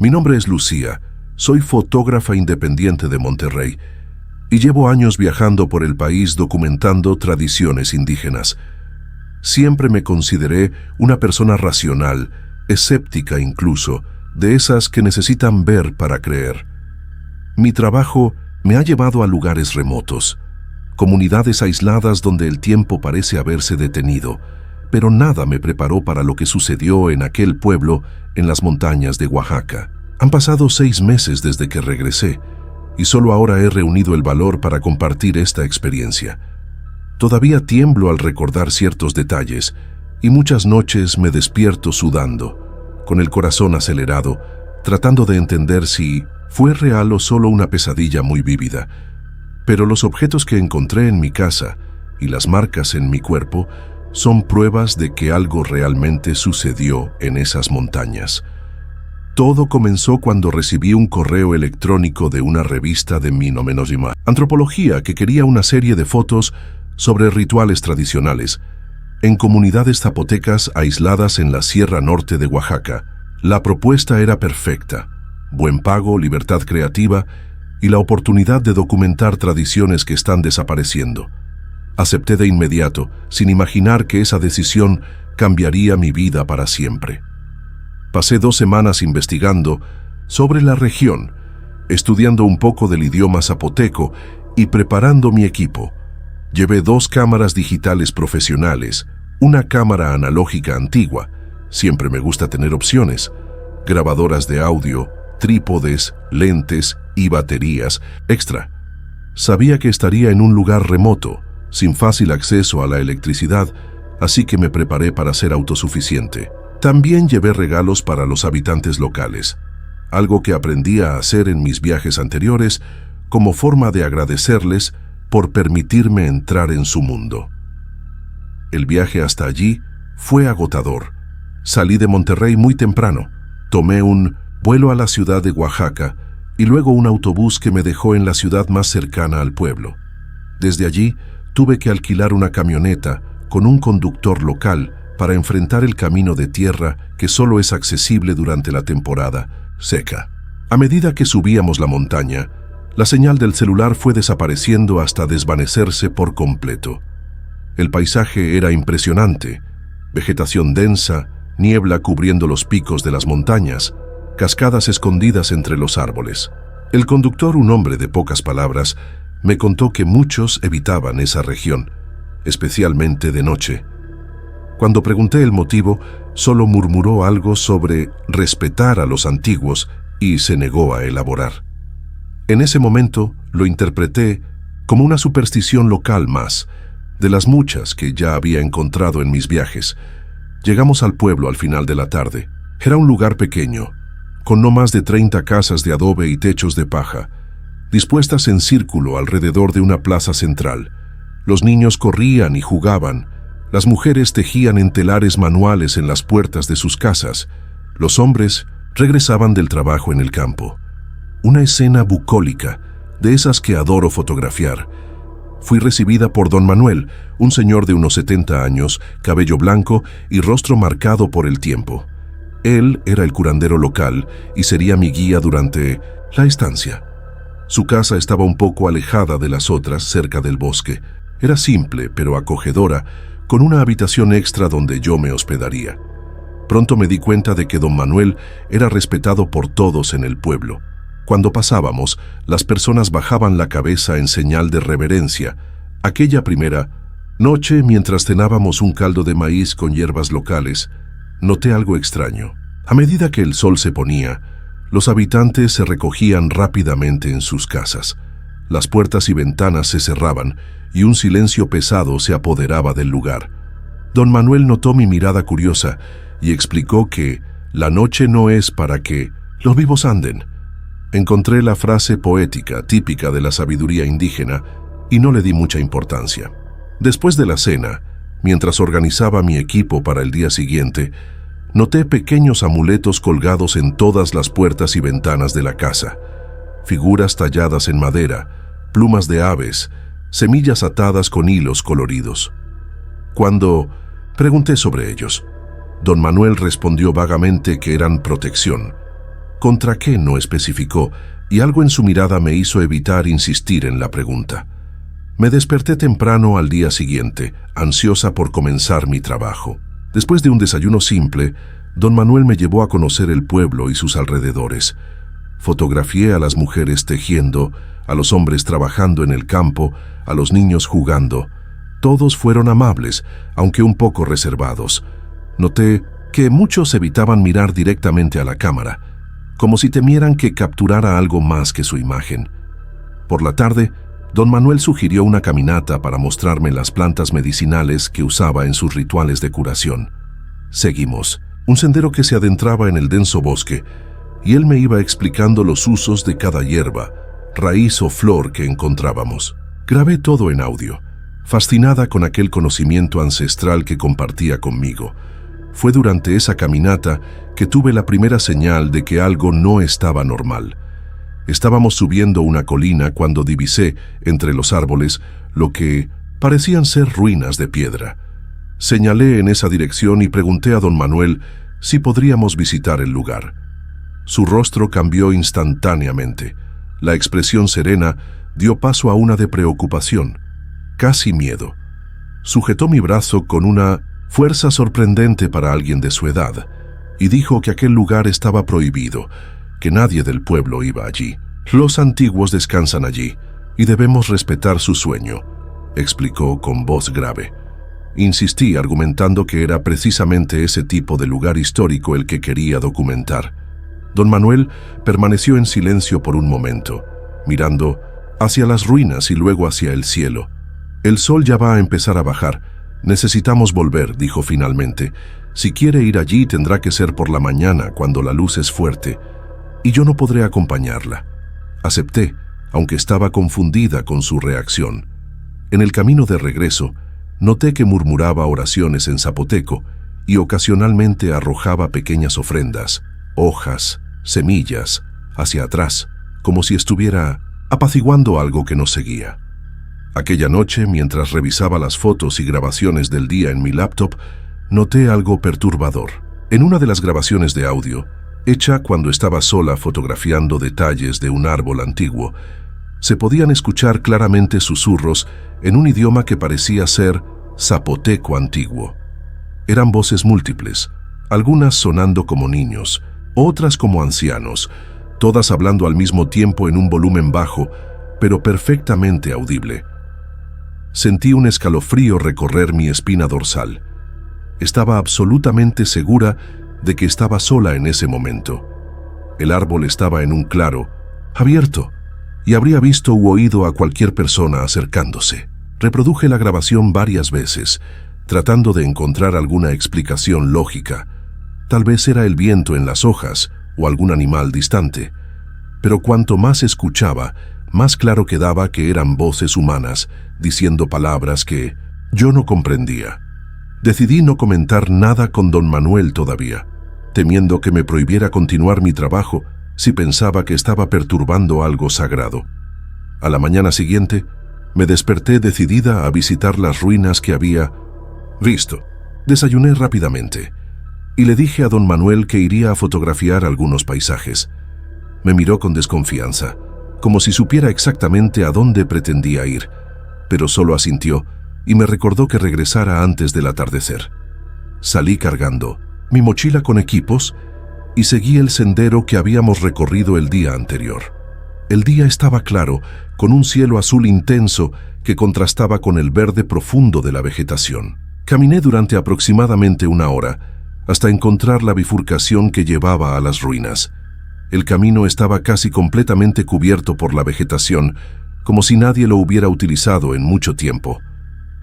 Mi nombre es Lucía, soy fotógrafa independiente de Monterrey y llevo años viajando por el país documentando tradiciones indígenas. Siempre me consideré una persona racional, escéptica incluso, de esas que necesitan ver para creer. Mi trabajo me ha llevado a lugares remotos, comunidades aisladas donde el tiempo parece haberse detenido, pero nada me preparó para lo que sucedió en aquel pueblo en las montañas de Oaxaca. Han pasado 6 meses desde que regresé y solo ahora he reunido el valor para compartir esta experiencia. Todavía tiemblo al recordar ciertos detalles y muchas noches me despierto sudando, con el corazón acelerado, tratando de entender si fue real o solo una pesadilla muy vívida. Pero los objetos que encontré en mi casa y las marcas en mi cuerpo son pruebas de que algo realmente sucedió en esas montañas. Todo comenzó cuando recibí un correo electrónico de una revista de Minomenojima, Antropología, que quería una serie de fotos sobre rituales tradicionales en comunidades zapotecas aisladas en la Sierra Norte de Oaxaca. La propuesta era perfecta: buen pago, libertad creativa y la oportunidad de documentar tradiciones que están desapareciendo. Acepté de inmediato, sin imaginar que esa decisión cambiaría mi vida para siempre. Pasé 2 semanas investigando sobre la región, estudiando un poco del idioma zapoteco y preparando mi equipo. Llevé 2 cámaras digitales profesionales, una cámara analógica antigua, siempre me gusta tener opciones, grabadoras de audio, trípodes, lentes y baterías extra. Sabía que estaría en un lugar remoto, sin fácil acceso a la electricidad, así que me preparé para ser autosuficiente. También llevé regalos para los habitantes locales, algo que aprendí a hacer en mis viajes anteriores como forma de agradecerles por permitirme entrar en su mundo. El viaje hasta allí fue agotador. Salí de Monterrey muy temprano, tomé un vuelo a la ciudad de Oaxaca y luego un autobús que me dejó en la ciudad más cercana al pueblo. Desde allí tuve que alquilar una camioneta con un conductor local para enfrentar el camino de tierra que solo es accesible durante la temporada seca. A medida que subíamos la montaña, la señal del celular fue desapareciendo hasta desvanecerse por completo. El paisaje era impresionante: vegetación densa, niebla cubriendo los picos de las montañas, cascadas escondidas entre los árboles. El conductor, un hombre de pocas palabras, me contó que muchos evitaban esa región, especialmente de noche. Cuando pregunté el motivo, solo murmuró algo sobre respetar a los antiguos y se negó a elaborar. En ese momento lo interpreté como una superstición local más, de las muchas que ya había encontrado en mis viajes. Llegamos al pueblo al final de la tarde. Era un lugar pequeño, con no más de 30 casas de adobe y techos de paja, dispuestas en círculo alrededor de una plaza central. Los niños corrían y jugaban, las mujeres tejían en telares manuales en las puertas de sus casas, los hombres regresaban del trabajo en el campo. Una escena bucólica, de esas que adoro fotografiar. Fui recibida por don Manuel, un señor de unos 70 años, cabello blanco y rostro marcado por el tiempo. Él era el curandero local y sería mi guía durante la estancia. Su casa estaba un poco alejada de las otras, cerca del bosque. Era simple, pero acogedora, con una habitación extra donde yo me hospedaría. Pronto me di cuenta de que don Manuel era respetado por todos en el pueblo. Cuando pasábamos, las personas bajaban la cabeza en señal de reverencia. Aquella primera noche, mientras cenábamos un caldo de maíz con hierbas locales, noté algo extraño. A medida que el sol se ponía, los habitantes se recogían rápidamente en sus casas. Las puertas y ventanas se cerraban y un silencio pesado se apoderaba del lugar. Don Manuel notó mi mirada curiosa y explicó que la noche no es para que los vivos anden. Encontré la frase poética típica de la sabiduría indígena y no le di mucha importancia. Después de la cena, mientras organizaba mi equipo para el día siguiente, noté pequeños amuletos colgados en todas las puertas y ventanas de la casa. Figuras talladas en madera, plumas de aves, semillas atadas con hilos coloridos. Cuando pregunté sobre ellos, don Manuel respondió vagamente que eran protección, ¿Contra qué? No especificó, y algo en su mirada me hizo evitar insistir en la pregunta. Me desperté temprano al día siguiente, ansiosa por comenzar mi trabajo. Después de un desayuno simple, don Manuel me llevó a conocer el pueblo y sus alrededores. Fotografié a las mujeres tejiendo, a los hombres trabajando en el campo, a los niños jugando. Todos fueron amables, aunque un poco reservados. Noté que muchos evitaban mirar directamente a la cámara, como si temieran que capturara algo más que su imagen. Por la tarde, don Manuel sugirió una caminata para mostrarme las plantas medicinales que usaba en sus rituales de curación. Seguimos, un sendero que se adentraba en el denso bosque, y él me iba explicando los usos de cada hierba, raíz o flor que encontrábamos. Grabé todo en audio, fascinada con aquel conocimiento ancestral que compartía conmigo. Fue durante esa caminata que tuve la primera señal de que algo no estaba normal. Estábamos subiendo una colina cuando divisé, entre los árboles, lo que parecían ser ruinas de piedra. Señalé en esa dirección y pregunté a don Manuel si podríamos visitar el lugar. Su rostro cambió instantáneamente. La expresión serena dio paso a una de preocupación, casi miedo. Sujetó mi brazo con una fuerza sorprendente para alguien de su edad y dijo que aquel lugar estaba prohibido, que nadie del pueblo iba allí. Los antiguos descansan allí y debemos respetar su sueño, explicó con voz grave. Insistí argumentando que era precisamente ese tipo de lugar histórico el que quería documentar. Don Manuel permaneció en silencio por un momento, mirando hacia las ruinas y luego hacia el cielo. El sol ya va a empezar a bajar. Necesitamos volver, dijo finalmente. Si quiere ir allí tendrá que ser por la mañana, cuando la luz es fuerte, y yo no podré acompañarla. Acepté, aunque estaba confundida con su reacción. En el camino de regreso, noté que murmuraba oraciones en zapoteco y ocasionalmente arrojaba pequeñas ofrendas, hojas, semillas, hacia atrás, como si estuviera apaciguando algo que nos seguía. Aquella noche, mientras revisaba las fotos y grabaciones del día en mi laptop, noté algo perturbador. En una de las grabaciones de audio, hecha cuando estaba sola fotografiando detalles de un árbol antiguo, se podían escuchar claramente susurros en un idioma que parecía ser zapoteco antiguo. Eran voces múltiples, algunas sonando como niños, otras como ancianos, todas hablando al mismo tiempo en un volumen bajo, pero perfectamente audible. Sentí un escalofrío recorrer mi espina dorsal. Estaba absolutamente segura de que estaba sola en ese momento. El árbol estaba en un claro, abierto, y habría visto u oído a cualquier persona acercándose. Reproduje la grabación varias veces, tratando de encontrar alguna explicación lógica. Tal vez era el viento en las hojas o algún animal distante. Pero cuanto más escuchaba, más claro quedaba que eran voces humanas, diciendo palabras que yo no comprendía. Decidí no comentar nada con don Manuel todavía, temiendo que me prohibiera continuar mi trabajo si pensaba que estaba perturbando algo sagrado. A la mañana siguiente, me desperté decidida a visitar las ruinas que había visto. Desayuné rápidamente y le dije a don Manuel que iría a fotografiar algunos paisajes. Me miró con desconfianza, como si supiera exactamente a dónde pretendía ir, pero solo asintió y me recordó que regresara antes del atardecer. Salí cargando mi mochila con equipos y seguí el sendero que habíamos recorrido el día anterior. El día estaba claro, con un cielo azul intenso que contrastaba con el verde profundo de la vegetación. Caminé durante aproximadamente una hora, hasta encontrar la bifurcación que llevaba a las ruinas. El camino estaba casi completamente cubierto por la vegetación, como si nadie lo hubiera utilizado en mucho tiempo.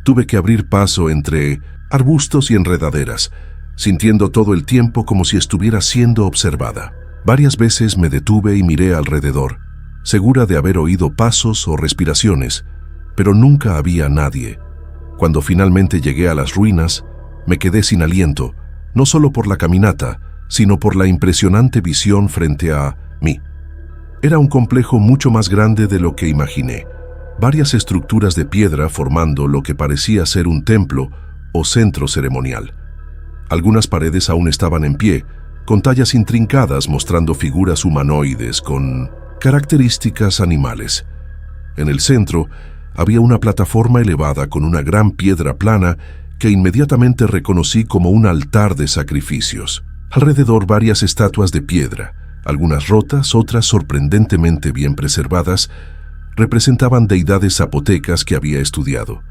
Tuve que abrir paso entre arbustos y enredaderas, sintiendo todo el tiempo como si estuviera siendo observada. Varias veces me detuve y miré alrededor, segura de haber oído pasos o respiraciones, pero nunca había nadie. Cuando finalmente llegué a las ruinas, me quedé sin aliento, no solo por la caminata, sino por la impresionante visión frente a mí. Era un complejo mucho más grande de lo que imaginé. Varias estructuras de piedra formando lo que parecía ser un templo o centro ceremonial. Algunas paredes aún estaban en pie, otras estaban derruidas, y en el centro, en el centro, había una gran escultura de un hombre, de pie, con sus manos extendidas hacia adelante. Algunas paredes aún estaban en pie, otras estaban derruidas, y en el centro, en el centro, había una gran escultura de un hombre, de pie, con sus manos extendidas hacia adelante. Algunas paredes aún estaban en pie, con tallas intrincadas mostrando figuras humanoides con características animales. En el centro había una plataforma elevada con una gran piedra plana que inmediatamente reconocí como un altar de sacrificios. Alrededor varias estatuas de piedra, algunas rotas, otras sorprendentemente bien preservadas, representaban deidades zapotecas que había estudiado.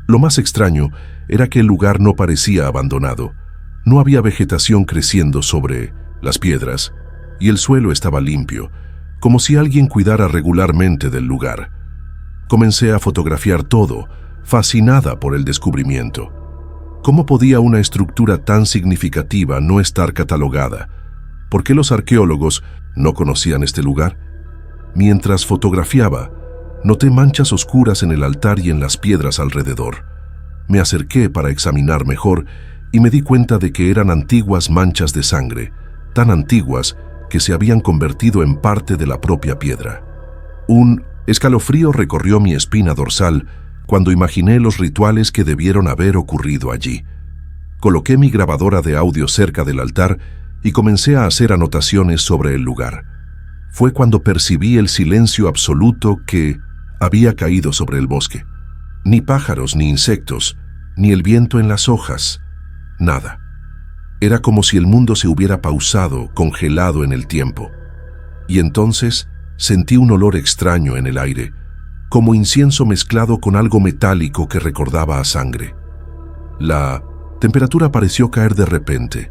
Lo más extraño era que el lugar no parecía abandonado. No había vegetación creciendo sobre las piedras y el suelo estaba limpio, como si alguien cuidara regularmente del lugar. Comencé a fotografiar todo, fascinada por el descubrimiento. ¿Cómo podía una estructura tan significativa no estar catalogada? ¿Por qué los arqueólogos no conocían este lugar? Mientras fotografiaba, noté manchas oscuras en el altar y en las piedras alrededor. Me acerqué para examinar mejor y me di cuenta de que eran antiguas manchas de sangre, tan antiguas que se habían convertido en parte de la propia piedra. Un escalofrío recorrió mi espina dorsal cuando imaginé los rituales que debieron haber ocurrido allí. Coloqué mi grabadora de audio cerca del altar y comencé a hacer anotaciones sobre el lugar. Fue cuando percibí el silencio absoluto que había caído sobre el bosque. Ni pájaros ni insectos, ni el viento en las hojas, nada. Era como si el mundo se hubiera pausado, congelado en el tiempo. Y entonces sentí un olor extraño en el aire, como incienso mezclado con algo metálico que recordaba a sangre. La temperatura pareció caer de repente,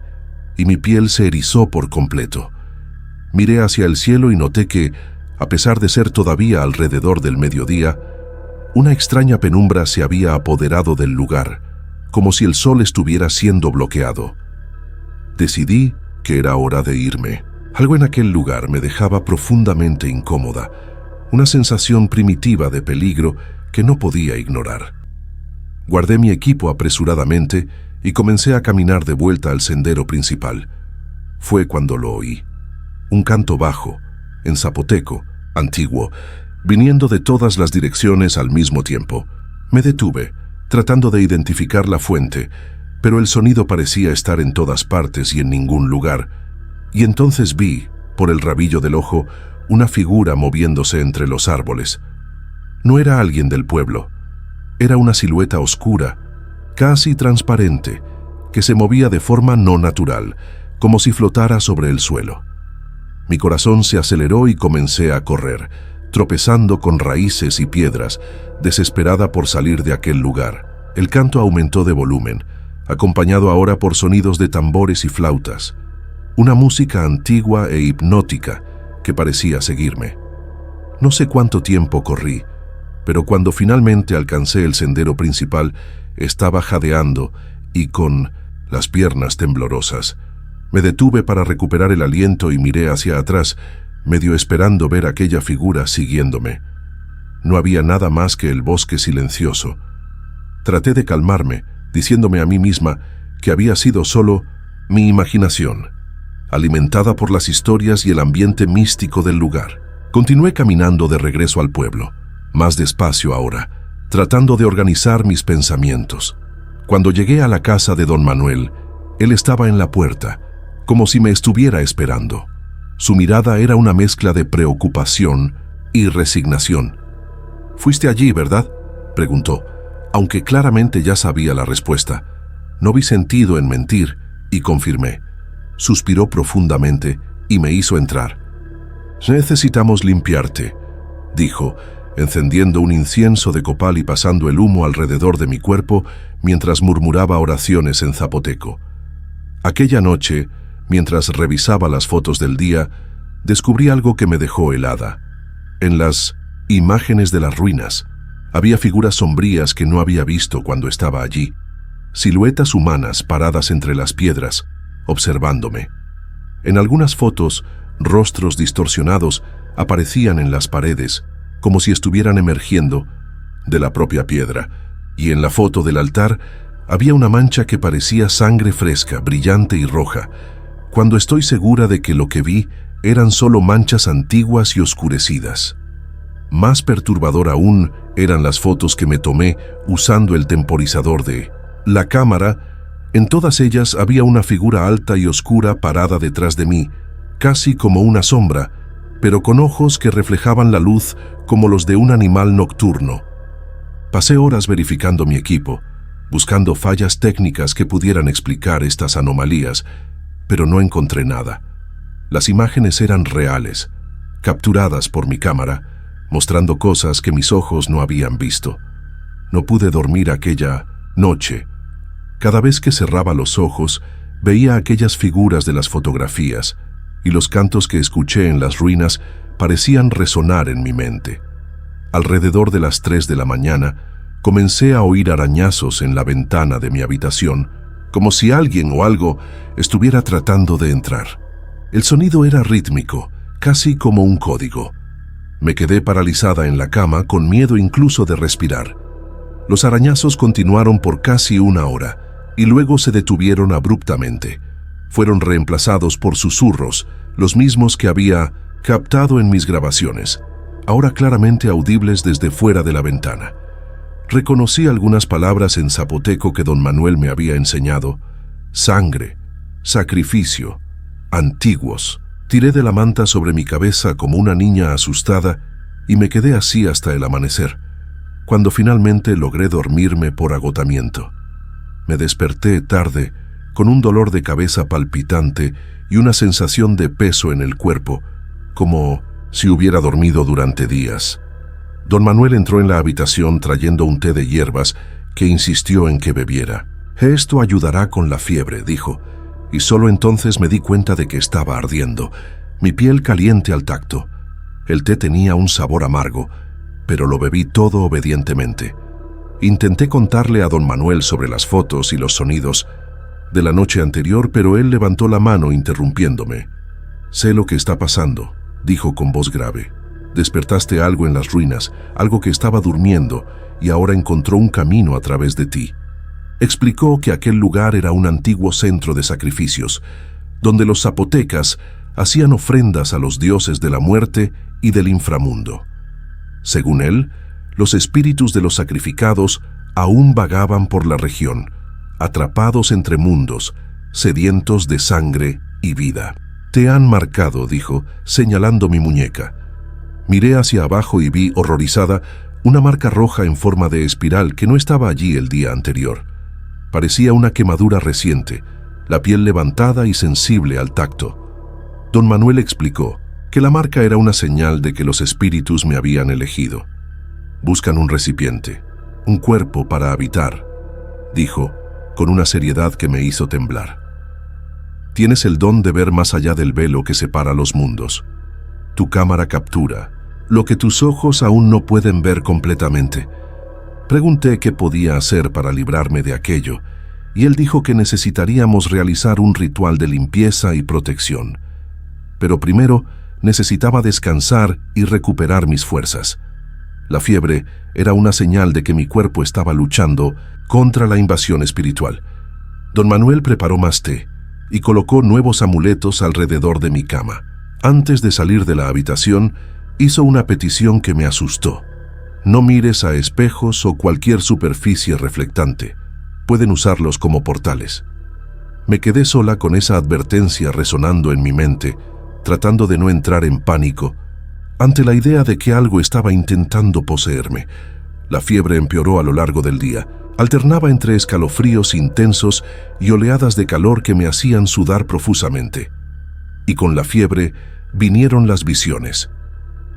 y mi piel se erizó por completo. Miré hacia el cielo y noté que, a pesar de ser todavía alrededor del mediodía, una extraña penumbra se había apoderado del lugar, como si el sol estuviera siendo bloqueado. Decidí que era hora de irme. Algo en aquel lugar me dejaba profundamente incómoda, una sensación primitiva de peligro que no podía ignorar. Guardé mi equipo apresuradamente y comencé a caminar de vuelta al sendero principal. Fue cuando lo oí. Un canto bajo, en zapoteco, antiguo, viniendo de todas las direcciones al mismo tiempo. Me detuve, tratando de identificar la fuente, pero el sonido parecía estar en todas partes y en ningún lugar, y entonces vi, por el rabillo del ojo, una figura moviéndose entre los árboles. No era alguien del pueblo, era una silueta oscura, casi transparente, que se movía de forma no natural, como si flotara sobre el suelo. Mi corazón se aceleró y comencé a correr, tropezando con raíces y piedras, desesperada por salir de aquel lugar. El canto aumentó de volumen, acompañado ahora por sonidos de tambores y flautas, una música antigua e hipnótica que parecía seguirme. No sé cuánto tiempo corrí, pero cuando finalmente alcancé el sendero principal, estaba jadeando y con las piernas temblorosas. Me detuve para recuperar el aliento y miré hacia atrás, medio esperando ver aquella figura siguiéndome. No había nada más que el bosque silencioso. Traté de calmarme, diciéndome a mí misma que había sido solo mi imaginación, alimentada por las historias y el ambiente místico del lugar. Continué caminando de regreso al pueblo, más despacio ahora, tratando de organizar mis pensamientos. Cuando llegué a la casa de don Manuel, él estaba en la puerta, como si me estuviera esperando. Su mirada era una mezcla de preocupación y resignación. «¿Fuiste allí, verdad?», preguntó, aunque claramente ya sabía la respuesta. No vi sentido en mentir y confirmé. Suspiró profundamente y me hizo entrar. «Necesitamos limpiarte», dijo, encendiendo un incienso de copal y pasando el humo alrededor de mi cuerpo mientras murmuraba oraciones en zapoteco. Aquella noche, mientras revisaba las fotos del día, descubrí algo que me dejó helada. En las imágenes de las ruinas, había figuras sombrías que no había visto cuando estaba allí, siluetas humanas paradas entre las piedras, observándome. En algunas fotos, rostros distorsionados aparecían en las paredes, como si estuvieran emergiendo de la propia piedra, y en la foto del altar había una mancha que parecía sangre fresca, brillante y roja, cuando estoy segura de que lo que vi eran solo manchas antiguas y oscurecidas. Más perturbador aún eran las fotos que me tomé usando el temporizador de la cámara En todas ellas había una figura alta y oscura parada detrás de mí, casi como una sombra, pero con ojos que reflejaban la luz como los de un animal nocturno. Pasé horas verificando mi equipo, buscando fallas técnicas que pudieran explicar estas anomalías, pero no encontré nada. Las imágenes eran reales, capturadas por mi cámara, mostrando cosas que mis ojos no habían visto. No pude dormir aquella noche. Cada vez que cerraba los ojos, veía aquellas figuras de las fotografías, y los cantos que escuché en las ruinas parecían resonar en mi mente. Alrededor de las 3 de la mañana, comencé a oír arañazos en la ventana de mi habitación, como si alguien o algo estuviera tratando de entrar. El sonido era rítmico, casi como un código. Me quedé paralizada en la cama, con miedo incluso de respirar. Los arañazos continuaron por casi 1 hora, y luego se detuvieron abruptamente. Fueron reemplazados por susurros, los mismos que había captado en mis grabaciones, ahora claramente audibles desde fuera de la ventana. Reconocí algunas palabras en zapoteco que don Manuel me había enseñado: sangre, sacrificio, antiguos. Tiré de la manta sobre mi cabeza como una niña asustada y me quedé así hasta el amanecer, cuando finalmente logré dormirme por agotamiento. Me desperté tarde, con un dolor de cabeza palpitante y una sensación de peso en el cuerpo, como si hubiera dormido durante días. Don Manuel entró en la habitación trayendo un té de hierbas que insistió en que bebiera. «Esto ayudará con la fiebre», dijo, y solo entonces me di cuenta de que estaba ardiendo, mi piel caliente al tacto. El té tenía un sabor amargo, pero lo bebí todo obedientemente. Intenté contarle a don Manuel sobre las fotos y los sonidos de la noche anterior, pero él levantó la mano interrumpiéndome. «Sé lo que está pasando», dijo con voz grave. «Despertaste algo en las ruinas, algo que estaba durmiendo, y ahora encontró un camino a través de ti». Explicó que aquel lugar era un antiguo centro de sacrificios, donde los zapotecas hacían ofrendas a los dioses de la muerte y del inframundo. Según él, los espíritus de los sacrificados aún vagaban por la región, atrapados entre mundos, sedientos de sangre y vida. «Te han marcado», dijo, señalando mi muñeca. Miré hacia abajo y vi, horrorizada, una marca roja en forma de espiral que no estaba allí el día anterior. Parecía una quemadura reciente, la piel levantada y sensible al tacto. Don Manuel explicó que la marca era una señal de que los espíritus me habían elegido. «Buscan un recipiente, un cuerpo para habitar», dijo, con una seriedad que me hizo temblar. «Tienes el don de ver más allá del velo que separa los mundos. Tu cámara captura lo que tus ojos aún no pueden ver completamente». Pregunté qué podía hacer para librarme de aquello, y él dijo que necesitaríamos realizar un ritual de limpieza y protección. Pero primero necesitaba descansar y recuperar mis fuerzas. La fiebre era una señal de que mi cuerpo estaba luchando contra la invasión espiritual. Don Manuel preparó más té y colocó nuevos amuletos alrededor de mi cama. Antes de salir de la habitación, hizo una petición que me asustó. «No mires a espejos o cualquier superficie reflectante. Pueden usarlos como portales». Me quedé sola con esa advertencia resonando en mi mente, tratando de no entrar en pánico, ante la idea de que algo estaba intentando poseerme. La fiebre empeoró a lo largo del día. Alternaba entre escalofríos intensos y oleadas de calor que me hacían sudar profusamente. Y con la fiebre vinieron las visiones.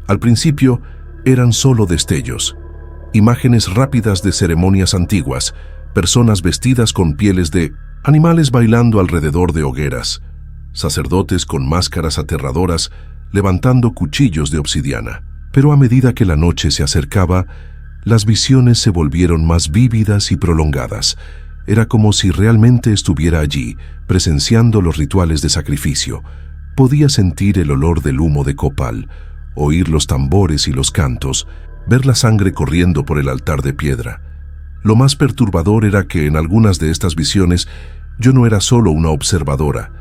Al principio eran solo destellos, imágenes rápidas de ceremonias antiguas, personas vestidas con pieles de animales bailando alrededor de hogueras, sacerdotes con máscaras aterradoras levantando cuchillos de obsidiana. Pero a medida que la noche se acercaba, las visiones se volvieron más vívidas y prolongadas. Era como si realmente estuviera allí, presenciando los rituales de sacrificio. Podía sentir el olor del humo de copal, oír los tambores y los cantos, ver la sangre corriendo por el altar de piedra. Lo más perturbador era que en algunas de estas visiones yo no era solo una observadora,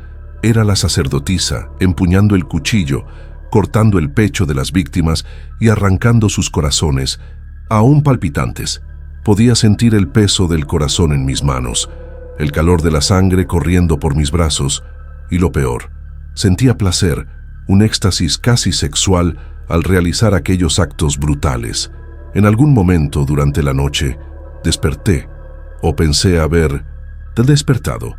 era la sacerdotisa, empuñando el cuchillo, cortando el pecho de las víctimas y arrancando sus corazones, aún palpitantes. Podía sentir el peso del corazón en mis manos, el calor de la sangre corriendo por mis brazos, y lo peor, sentía placer, un éxtasis casi sexual al realizar aquellos actos brutales. En algún momento durante la noche, desperté, o pensé haber despertado,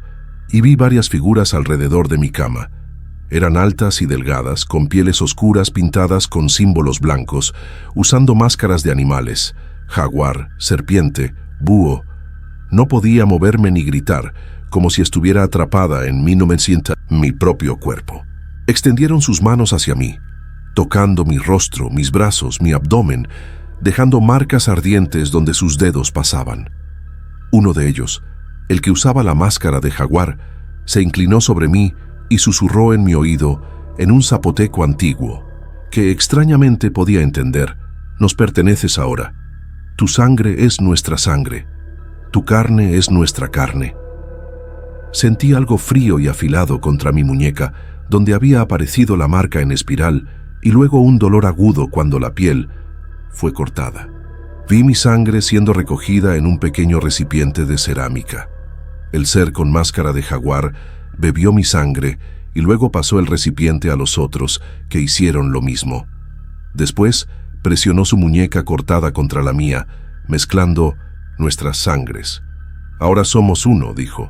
y vi varias figuras alrededor de mi cama. Eran altas y delgadas, con pieles oscuras pintadas con símbolos blancos, usando máscaras de animales, jaguar, serpiente, búho. No podía moverme ni gritar, como si estuviera atrapada en mi propio cuerpo. Extendieron sus manos hacia mí, tocando mi rostro, mis brazos, mi abdomen, dejando marcas ardientes donde sus dedos pasaban. Uno de ellos, el que usaba la máscara de jaguar, se inclinó sobre mí y susurró en mi oído, en un zapoteco antiguo, que extrañamente podía entender: nos perteneces ahora. Tu sangre es nuestra sangre. Tu carne es nuestra carne. Sentí algo frío y afilado contra mi muñeca, donde había aparecido la marca en espiral, y luego un dolor agudo cuando la piel fue cortada. Vi mi sangre siendo recogida en un pequeño recipiente de cerámica. El ser con máscara de jaguar bebió mi sangre y luego pasó el recipiente a los otros, que hicieron lo mismo. Después presionó su muñeca cortada contra la mía, mezclando nuestras sangres. Ahora somos uno, dijo.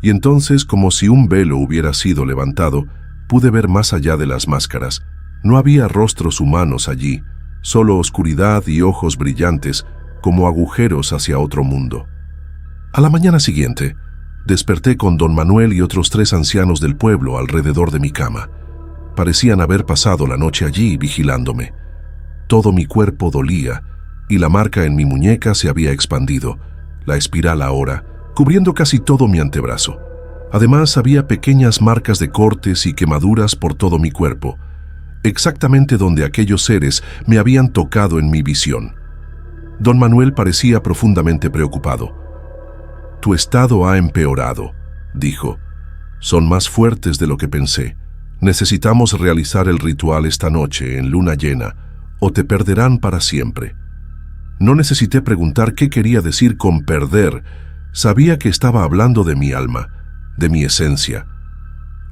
Y entonces, como si un velo hubiera sido levantado, pude ver más allá de las máscaras. No había rostros humanos allí, solo oscuridad y ojos brillantes, como agujeros hacia otro mundo. A la mañana siguiente, desperté con don Manuel y otros 3 ancianos del pueblo alrededor de mi cama. Parecían haber pasado la noche allí vigilándome. Todo mi cuerpo dolía, y la marca en mi muñeca se había expandido, la espiral ahora, cubriendo casi todo mi antebrazo. Además, había pequeñas marcas de cortes y quemaduras por todo mi cuerpo, exactamente donde aquellos seres me habían tocado en mi visión. Don Manuel parecía profundamente preocupado. Tu estado ha empeorado, dijo. Son más fuertes de lo que pensé. Necesitamos realizar el ritual esta noche en luna llena, o te perderán para siempre. No necesité preguntar qué quería decir con perder. Sabía que estaba hablando de mi alma, de mi esencia.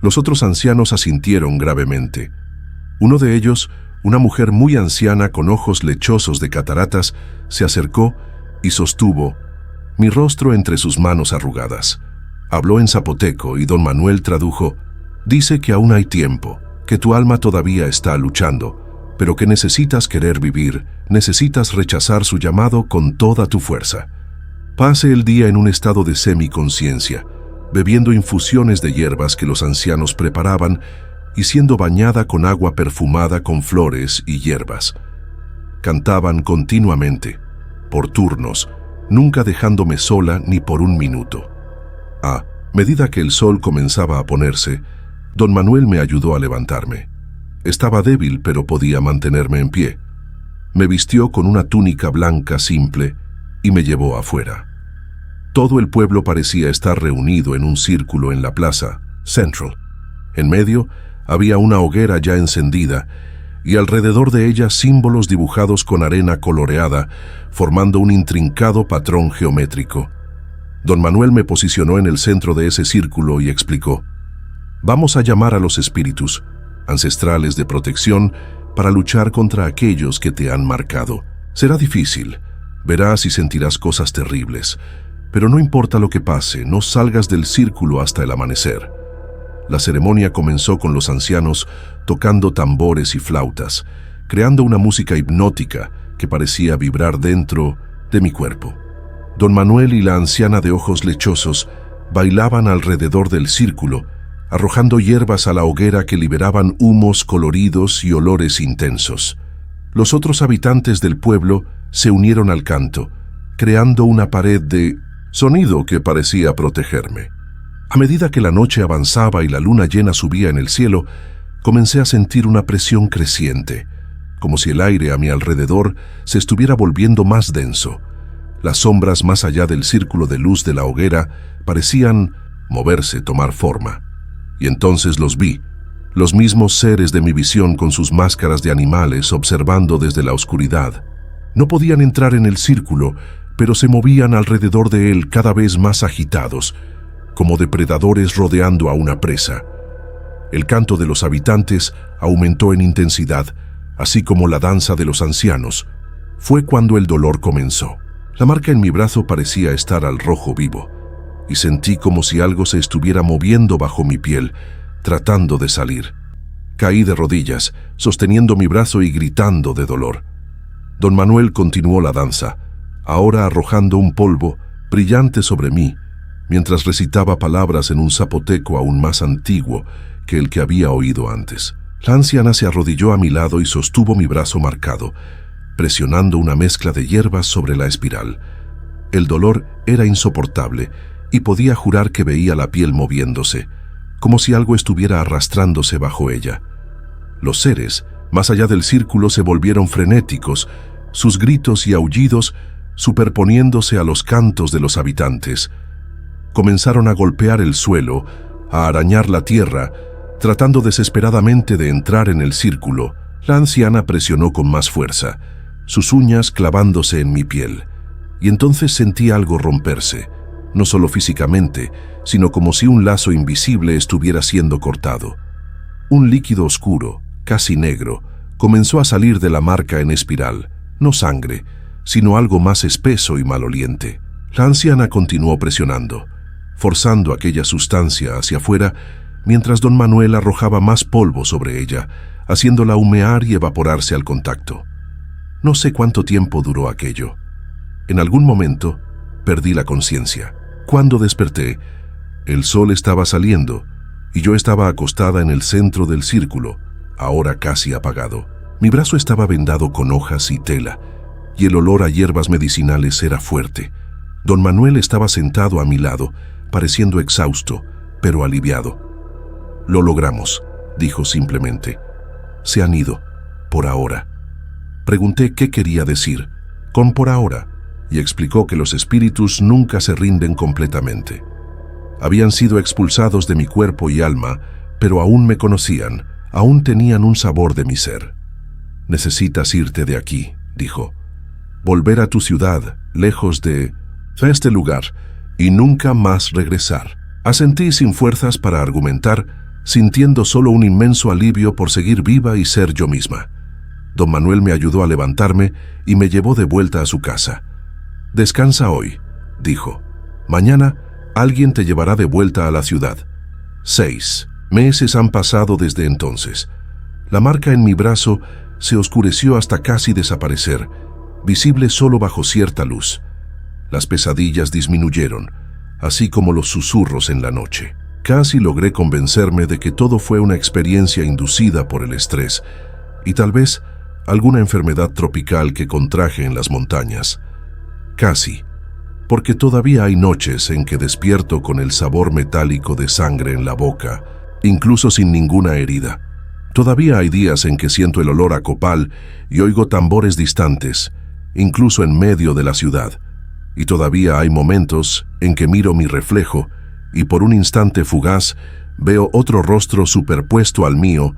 Los otros ancianos asintieron gravemente. Uno de ellos, una mujer muy anciana con ojos lechosos de cataratas, se acercó y sostuvo mi rostro entre sus manos arrugadas. Habló en zapoteco y don Manuel tradujo: dice que aún hay tiempo, que tu alma todavía está luchando, pero que necesitas querer vivir, necesitas rechazar su llamado con toda tu fuerza. Pase el día en un estado de semiconciencia, bebiendo infusiones de hierbas que los ancianos preparaban y siendo bañada con agua perfumada con flores y hierbas. Cantaban continuamente, por turnos, nunca dejándome sola ni por un minuto. A medida que el sol comenzaba a ponerse, don Manuel me ayudó a levantarme. Estaba débil, pero podía mantenerme en pie. Me vistió con una túnica blanca simple y me llevó afuera. Todo el pueblo parecía estar reunido en un círculo en la plaza Central. En medio había una hoguera ya encendida y alrededor de ella símbolos dibujados con arena coloreada, formando un intrincado patrón geométrico. Don Manuel me posicionó en el centro de ese círculo y explicó: vamos a llamar a los espíritus, ancestrales de protección, para luchar contra aquellos que te han marcado. Será difícil, verás y sentirás cosas terribles, pero no importa lo que pase, no salgas del círculo hasta el amanecer. La ceremonia comenzó con los ancianos tocando tambores y flautas, creando una música hipnótica que parecía vibrar dentro de mi cuerpo. Don Manuel y la anciana de ojos lechosos bailaban alrededor del círculo, arrojando hierbas a la hoguera que liberaban humos coloridos y olores intensos. Los otros habitantes del pueblo se unieron al canto, creando una pared de sonido que parecía protegerme. A medida que la noche avanzaba y la luna llena subía en el cielo, comencé a sentir una presión creciente, como si el aire a mi alrededor se estuviera volviendo más denso. Las sombras más allá del círculo de luz de la hoguera parecían moverse, tomar forma. Y entonces los vi, los mismos seres de mi visión con sus máscaras de animales observando desde la oscuridad. No podían entrar en el círculo, pero se movían alrededor de él cada vez más agitados, como depredadores rodeando a una presa. El canto de los habitantes aumentó en intensidad, así como la danza de los ancianos. Fue cuando el dolor comenzó. La marca en mi brazo parecía estar al rojo vivo, y sentí como si algo se estuviera moviendo bajo mi piel, tratando de salir. Caí de rodillas, sosteniendo mi brazo y gritando de dolor. Don Manuel continuó la danza, ahora arrojando un polvo brillante sobre mí, mientras recitaba palabras en un zapoteco aún más antiguo que el que había oído antes. La anciana se arrodilló a mi lado y sostuvo mi brazo marcado, presionando una mezcla de hierbas sobre la espiral. El dolor era insoportable y podía jurar que veía la piel moviéndose, como si algo estuviera arrastrándose bajo ella. Los seres, más allá del círculo, se volvieron frenéticos, sus gritos y aullidos superponiéndose a los cantos de los habitantes. Comenzaron a golpear el suelo, a arañar la tierra, tratando desesperadamente de entrar en el círculo. La anciana presionó con más fuerza, sus uñas clavándose en mi piel, y entonces sentí algo romperse, no solo físicamente, sino como si un lazo invisible estuviera siendo cortado. Un líquido oscuro, casi negro, comenzó a salir de la marca en espiral, no sangre, sino algo más espeso y maloliente. La anciana continuó presionando, forzando aquella sustancia hacia afuera, mientras don Manuel arrojaba más polvo sobre ella, haciéndola humear y evaporarse al contacto. No sé cuánto tiempo duró aquello. En algún momento perdí la conciencia. Cuando desperté, el sol estaba saliendo y yo estaba acostada en el centro del círculo, ahora casi apagado. Mi brazo estaba vendado con hojas y tela, y el olor a hierbas medicinales era fuerte. Don Manuel estaba sentado a mi lado, pareciendo exhausto, pero aliviado. «Lo logramos», dijo simplemente. «Se han ido, por ahora». Pregunté qué quería decir con «por ahora», y explicó que los espíritus nunca se rinden completamente. Habían sido expulsados de mi cuerpo y alma, pero aún me conocían, aún tenían un sabor de mi ser. «Necesitas irte de aquí», dijo. «Volver a tu ciudad, lejos de este lugar, y nunca más regresar». Asentí sin fuerzas para argumentar, sintiendo solo un inmenso alivio por seguir viva y ser yo misma. Don Manuel me ayudó a levantarme y me llevó de vuelta a su casa. «Descansa hoy», dijo. «Mañana alguien te llevará de vuelta a la ciudad». 6 meses han pasado desde entonces. La marca en mi brazo se oscureció hasta casi desaparecer, visible solo bajo cierta luz. Las pesadillas disminuyeron, así como los susurros en la noche. Casi logré convencerme de que todo fue una experiencia inducida por el estrés y tal vez alguna enfermedad tropical que contraje en las montañas. Casi, porque todavía hay noches en que despierto con el sabor metálico de sangre en la boca, incluso sin ninguna herida. Todavía hay días en que siento el olor a copal y oigo tambores distantes, incluso en medio de la ciudad. Y todavía hay momentos en que miro mi reflejo y por un instante fugaz veo otro rostro superpuesto al mío,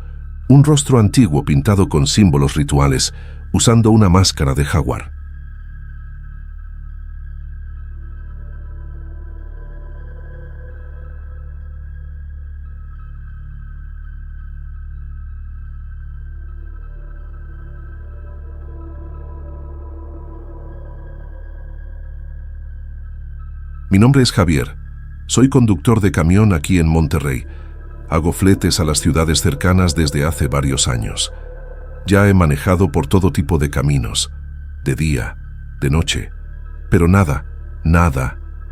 un rostro antiguo pintado con símbolos rituales, usando una máscara de jaguar. Mi nombre es Javier. Soy conductor de camión aquí en Monterrey. Hago fletes a las ciudades cercanas desde hace varios años. Ya he manejado por todo tipo de caminos, de día, de noche, pero nada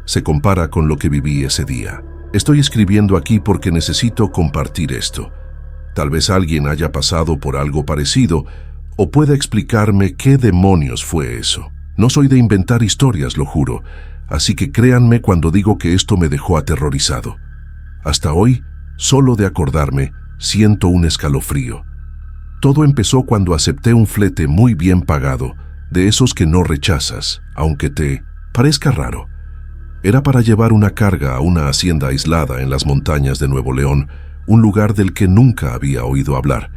se compara con lo que viví ese día. Estoy escribiendo aquí porque necesito compartir esto. Tal vez alguien haya pasado por algo parecido o pueda explicarme qué demonios fue eso. No soy de inventar historias, lo juro, así que créanme cuando digo que esto me dejó aterrorizado. Hasta hoy, solo de acordarme, siento un escalofrío. Todo empezó cuando acepté un flete muy bien pagado, de esos que no rechazas, aunque te parezca raro. Era para llevar una carga a una hacienda aislada en las montañas de Nuevo León, un lugar del que nunca había oído hablar.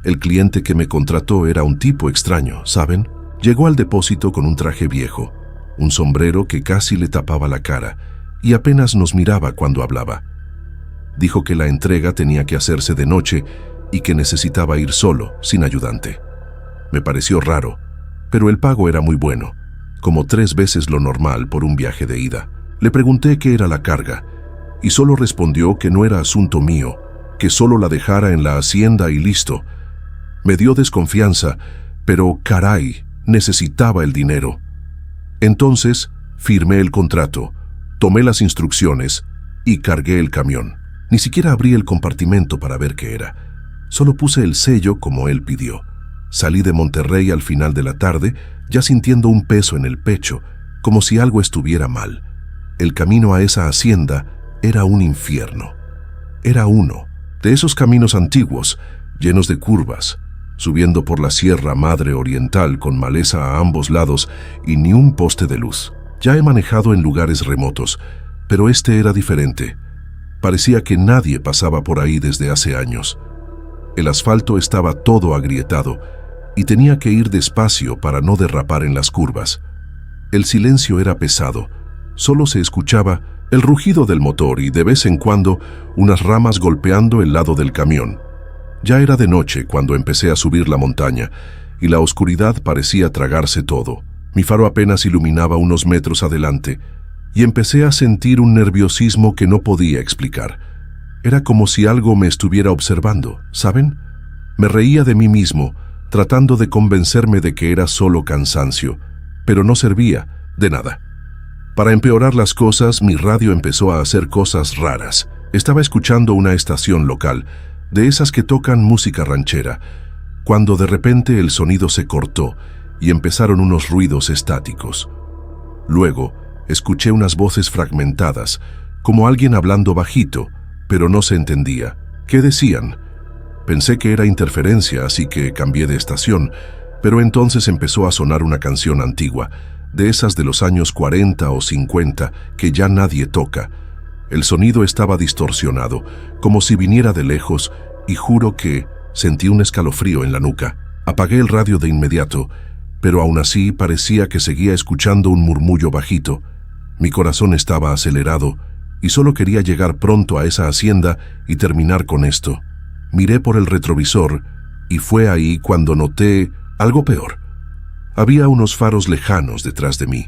El cliente que me contrató era un tipo extraño, ¿saben? Llegó al depósito con un traje viejo, un sombrero que casi le tapaba la cara y apenas nos miraba cuando hablaba. Dijo que la entrega tenía que hacerse de noche y que necesitaba ir solo, sin ayudante. Me pareció raro, pero el pago era muy bueno, como 3 veces lo normal por un viaje de ida. Le pregunté qué era la carga, y solo respondió que no era asunto mío, que solo la dejara en la hacienda y listo. Me dio desconfianza, pero caray, necesitaba el dinero. Entonces, firmé el contrato, tomé las instrucciones y cargué el camión. Ni siquiera abrí el compartimento para ver qué era. Solo puse el sello como él pidió. Salí de Monterrey al final de la tarde, ya sintiendo un peso en el pecho, como si algo estuviera mal. El camino a esa hacienda era un infierno. Era uno de esos caminos antiguos, llenos de curvas, subiendo por la Sierra Madre Oriental con maleza a ambos lados y ni un poste de luz. Ya he manejado en lugares remotos, pero este era diferente. Parecía que nadie pasaba por ahí desde hace años. El asfalto estaba todo agrietado y tenía que ir despacio para no derrapar en las curvas. El silencio era pesado, solo se escuchaba el rugido del motor y de vez en cuando unas ramas golpeando el lado del camión. Ya era de noche cuando empecé a subir la montaña y la oscuridad parecía tragarse todo. Mi faro apenas iluminaba unos metros adelante y empecé a sentir un nerviosismo que no podía explicar. Era como si algo me estuviera observando, ¿saben? Me reía de mí mismo, tratando de convencerme de que era solo cansancio, pero no servía de nada. Para empeorar las cosas, mi radio empezó a hacer cosas raras. Estaba escuchando una estación local, de esas que tocan música ranchera, cuando de repente el sonido se cortó y empezaron unos ruidos estáticos. Luego, escuché unas voces fragmentadas, como alguien hablando bajito, pero no se entendía. ¿Qué decían? Pensé que era interferencia, así que cambié de estación, pero entonces empezó a sonar una canción antigua, de esas de los años 40 o 50, que ya nadie toca. El sonido estaba distorsionado, como si viniera de lejos, y juro que sentí un escalofrío en la nuca. Apagué el radio de inmediato, pero aún así parecía que seguía escuchando un murmullo bajito. Mi corazón estaba acelerado, y solo quería llegar pronto a esa hacienda y terminar con esto. Miré por el retrovisor, y fue ahí cuando noté algo peor. Había unos faros lejanos detrás de mí.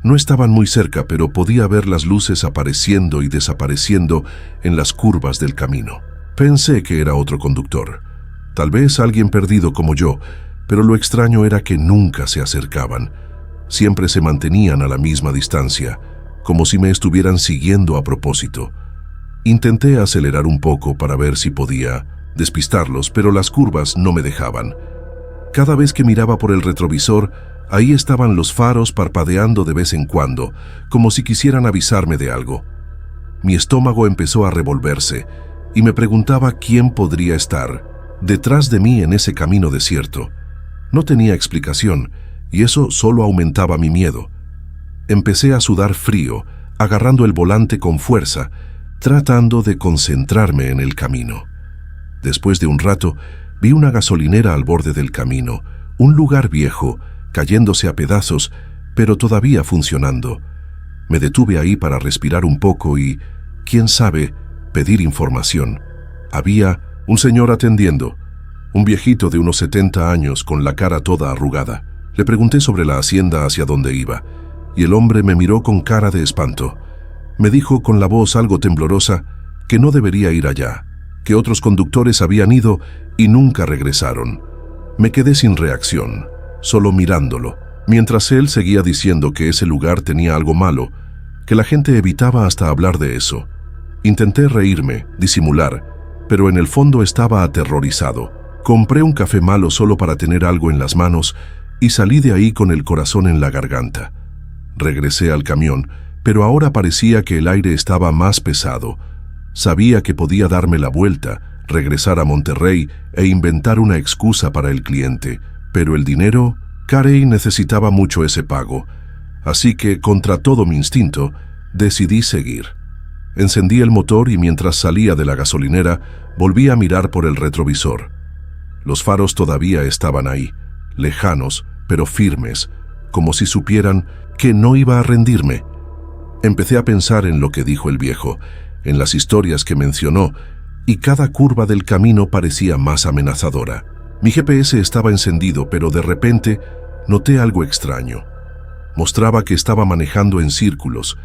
No estaban muy cerca, pero podía ver las luces apareciendo y desapareciendo en las curvas del camino. Pensé que era otro conductor. Tal vez alguien perdido como yo, pero lo extraño era que nunca se acercaban. Siempre se mantenían a la misma distancia, como si me estuvieran siguiendo a propósito. Intenté acelerar un poco para ver si podía despistarlos, pero las curvas no me dejaban. Cada vez que miraba por el retrovisor, ahí estaban los faros parpadeando de vez en cuando, como si quisieran avisarme de algo. Mi estómago empezó a revolverse y me preguntaba quién podría estar detrás de mí en ese camino desierto. No tenía explicación y eso solo aumentaba mi miedo. Empecé a sudar frío, agarrando el volante con fuerza, tratando de concentrarme en el camino. Después de un rato, vi una gasolinera al borde del camino, un lugar viejo, cayéndose a pedazos, pero todavía funcionando. Me detuve ahí para respirar un poco y, quién sabe, pedir información. Había un señor atendiendo, un viejito de unos 70 años con la cara toda arrugada. Le pregunté sobre la hacienda hacia donde iba, y el hombre me miró con cara de espanto. Me dijo con la voz algo temblorosa que no debería ir allá, que otros conductores habían ido y nunca regresaron. Me quedé sin reacción, solo mirándolo, mientras él seguía diciendo que ese lugar tenía algo malo, que la gente evitaba hasta hablar de eso. Intenté reírme, disimular, pero en el fondo estaba aterrorizado. Compré un café malo solo para tener algo en las manos y salí de ahí con el corazón en la garganta. Regresé al camión, pero ahora parecía que el aire estaba más pesado. Sabía que podía darme la vuelta, regresar a Monterrey e inventar una excusa para el cliente, pero el dinero, Carey necesitaba mucho ese pago, así que, contra todo mi instinto, decidí seguir. Encendí el motor y mientras salía de la gasolinera, volví a mirar por el retrovisor. Los faros todavía estaban ahí, lejanos, pero firmes, como si supieran que no iba a rendirme. Empecé a pensar en lo que dijo el viejo, en las historias que mencionó, y cada curva del camino parecía más amenazadora. Mi GPS estaba encendido, pero de repente noté algo extraño. Mostraba que estaba manejando en círculos,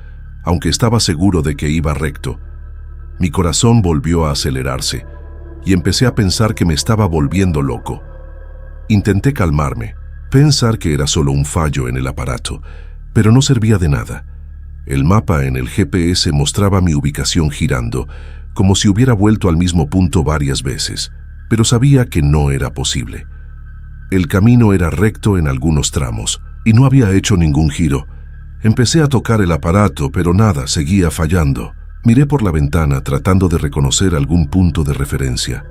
aunque estaba seguro de que iba recto. Mi corazón volvió a acelerarse, y empecé a pensar que me estaba volviendo loco. Intenté calmarme, pensar que era solo un fallo en el aparato, pero no servía de nada. El mapa en el GPS mostraba mi ubicación girando, como si hubiera vuelto al mismo punto varias veces, pero sabía que no era posible. El camino era recto en algunos tramos, y no había hecho ningún giro. Empecé a tocar el aparato, pero nada, seguía fallando. Miré por la ventana tratando de reconocer algún punto de referencia.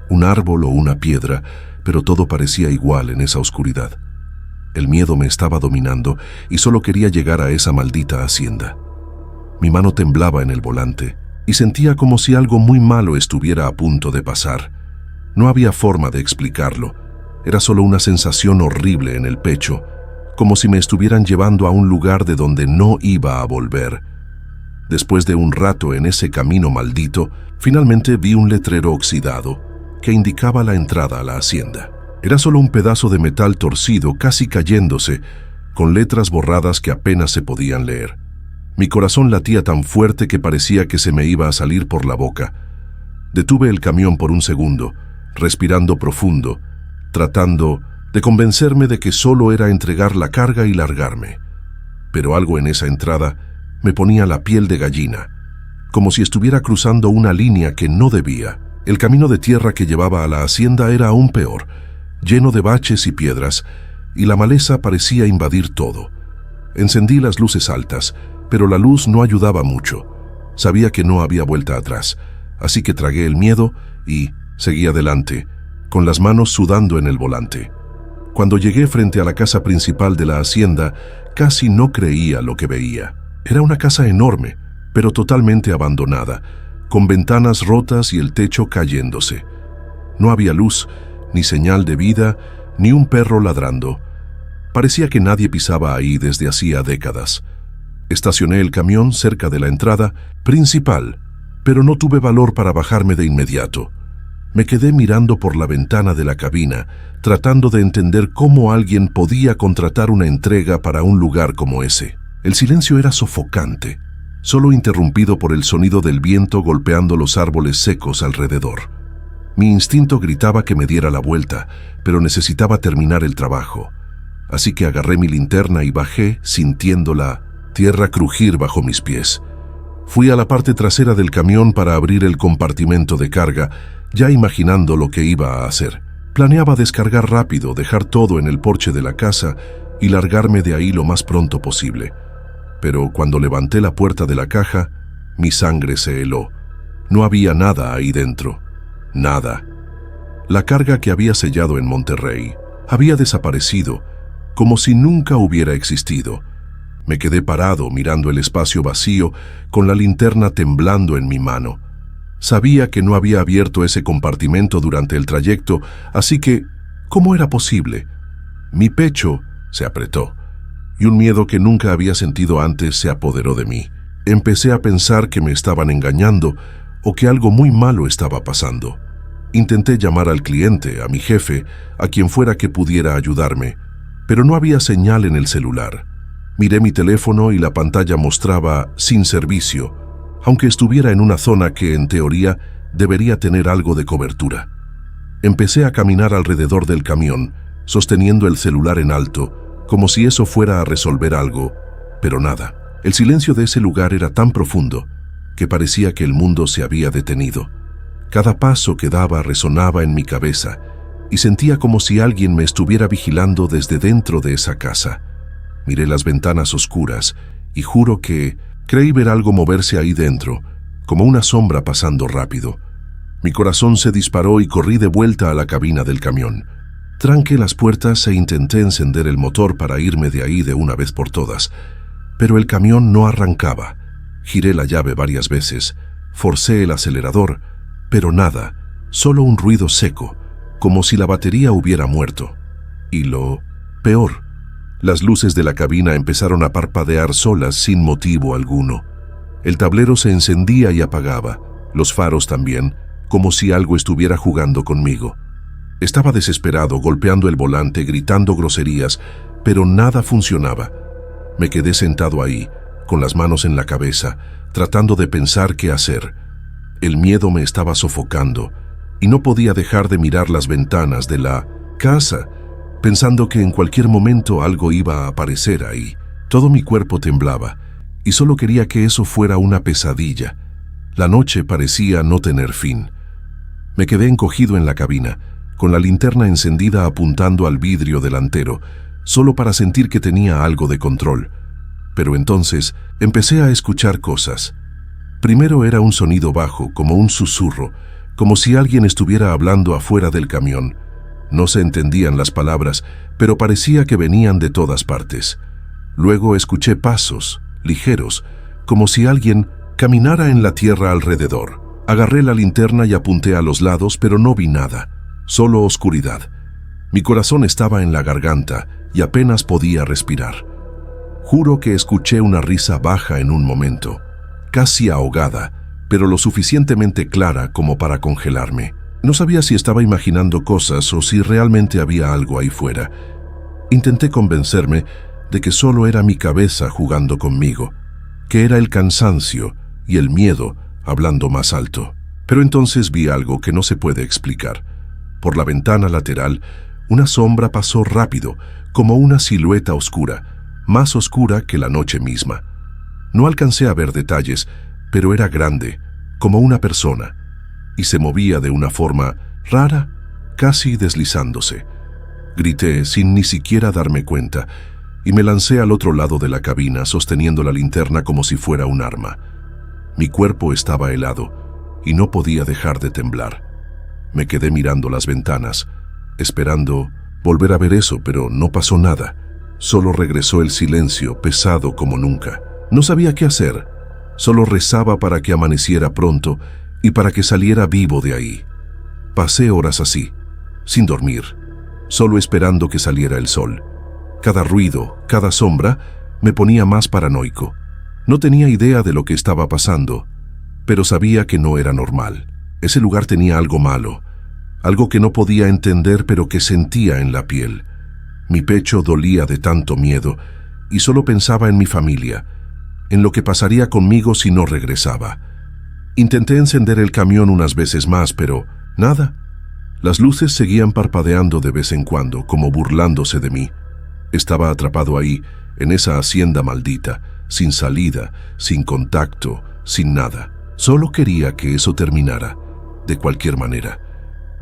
Un árbol o una piedra, pero todo parecía igual en esa oscuridad. El miedo me estaba dominando y solo quería llegar a esa maldita hacienda. Mi mano temblaba en el volante y sentía como si algo muy malo estuviera a punto de pasar. No había forma de explicarlo. Era solo una sensación horrible en el pecho, como si me estuvieran llevando a un lugar de donde no iba a volver. Después de un rato en ese camino maldito, finalmente vi un letrero oxidado que indicaba la entrada a la hacienda. Era solo un pedazo de metal torcido, casi cayéndose, con letras borradas que apenas se podían leer. Mi corazón latía tan fuerte que parecía que se me iba a salir por la boca. Detuve el camión por un segundo, respirando profundo, tratando de convencerme de que solo era entregar la carga y largarme. Pero algo en esa entrada me ponía la piel de gallina, como si estuviera cruzando una línea que no debía. El camino de tierra que llevaba a la hacienda era aún peor, lleno de baches y piedras, y la maleza parecía invadir todo. Encendí las luces altas, pero la luz no ayudaba mucho. Sabía que no había vuelta atrás, así que tragué el miedo y seguí adelante, con las manos sudando en el volante. Cuando llegué frente a la casa principal de la hacienda, casi no creía lo que veía. Era una casa enorme, pero totalmente abandonada, con ventanas rotas y el techo cayéndose. No había luz, ni señal de vida, ni un perro ladrando. Parecía que nadie pisaba ahí desde hacía décadas. Estacioné el camión cerca de la entrada principal, pero no tuve valor para bajarme de inmediato. Me quedé mirando por la ventana de la cabina, tratando de entender cómo alguien podía contratar una entrega para un lugar como ese. El silencio era sofocante, solo interrumpido por el sonido del viento golpeando los árboles secos alrededor. Mi instinto gritaba que me diera la vuelta, pero necesitaba terminar el trabajo. Así que agarré mi linterna y bajé, sintiendo la tierra crujir bajo mis pies. Fui a la parte trasera del camión para abrir el compartimento de carga, ya imaginando lo que iba a hacer. Planeaba descargar rápido, dejar todo en el porche de la casa y largarme de ahí lo más pronto posible. Pero cuando levanté la puerta de la caja, mi sangre se heló. No había nada ahí dentro. Nada. La carga que había sellado en Monterrey había desaparecido, como si nunca hubiera existido. Me quedé parado mirando el espacio vacío, con la linterna temblando en mi mano. Sabía que no había abierto ese compartimento durante el trayecto, así que, ¿cómo era posible? Mi pecho se apretó, y un miedo que nunca había sentido antes se apoderó de mí. Empecé a pensar que me estaban engañando o que algo muy malo estaba pasando. Intenté llamar al cliente, a mi jefe, a quien fuera que pudiera ayudarme, pero no había señal en el celular. Miré mi teléfono y la pantalla mostraba sin servicio, aunque estuviera en una zona que, en teoría, debería tener algo de cobertura. Empecé a caminar alrededor del camión, sosteniendo el celular en alto, como si eso fuera a resolver algo, pero nada. El silencio de ese lugar era tan profundo que parecía que el mundo se había detenido. Cada paso que daba resonaba en mi cabeza y sentía como si alguien me estuviera vigilando desde dentro de esa casa. Miré las ventanas oscuras y juro que creí ver algo moverse ahí dentro, como una sombra pasando rápido. Mi corazón se disparó y corrí de vuelta a la cabina del camión. Tranqué las puertas e intenté encender el motor para irme de ahí de una vez por todas, pero el camión no arrancaba. Giré la llave varias veces, forcé el acelerador, pero nada, solo un ruido seco, como si la batería hubiera muerto. Y lo peor, Las luces de la cabina empezaron a parpadear solas sin motivo alguno. El tablero se encendía y apagaba, los faros también, como si algo estuviera jugando conmigo. Estaba desesperado, golpeando el volante, gritando groserías, pero nada funcionaba. Me quedé sentado ahí, con las manos en la cabeza, tratando de pensar qué hacer. El miedo me estaba sofocando y no podía dejar de mirar las ventanas de la casa, pensando que en cualquier momento algo iba a aparecer ahí. Todo mi cuerpo temblaba y solo quería que eso fuera una pesadilla. La noche parecía no tener fin. Me quedé encogido en la cabina, con la linterna encendida apuntando al vidrio delantero, solo para sentir que tenía algo de control. Pero entonces empecé a escuchar cosas. Primero era un sonido bajo, como un susurro, como si alguien estuviera hablando afuera del camión. No se entendían las palabras, pero parecía que venían de todas partes. Luego escuché pasos, ligeros, como si alguien caminara en la tierra alrededor. Agarré la linterna y apunté a los lados, pero no vi nada, solo oscuridad. Mi corazón estaba en la garganta y apenas podía respirar. Juro que escuché una risa baja en un momento, casi ahogada, pero lo suficientemente clara como para congelarme. No sabía si estaba imaginando cosas o si realmente había algo ahí fuera. Intenté convencerme de que solo era mi cabeza jugando conmigo, que era el cansancio y el miedo hablando más alto. Pero entonces vi algo que no se puede explicar. Por la ventana lateral, una sombra pasó rápido, como una silueta oscura, más oscura que la noche misma. No alcancé a ver detalles, pero era grande, como una persona, y se movía de una forma rara, casi deslizándose. Grité sin ni siquiera darme cuenta, y me lancé al otro lado de la cabina sosteniendo la linterna como si fuera un arma. Mi cuerpo estaba helado, y no podía dejar de temblar. Me quedé mirando las ventanas, esperando volver a ver eso, pero no pasó nada. Solo regresó el silencio, pesado como nunca. No sabía qué hacer, solo rezaba para que amaneciera pronto y para que saliera vivo de ahí. Pasé horas así, sin dormir, solo esperando que saliera el sol. Cada ruido, cada sombra, me ponía más paranoico. No tenía idea de lo que estaba pasando, pero sabía que no era normal. Ese lugar tenía algo malo, algo que no podía entender pero que sentía en la piel. Mi pecho dolía de tanto miedo y solo pensaba en mi familia, en lo que pasaría conmigo si no regresaba. Intenté encender el camión unas veces más, pero nada. Las luces seguían parpadeando de vez en cuando, como burlándose de mí. Estaba atrapado ahí, en esa hacienda maldita, sin salida, sin contacto, sin nada. Solo quería que eso terminara, de cualquier manera.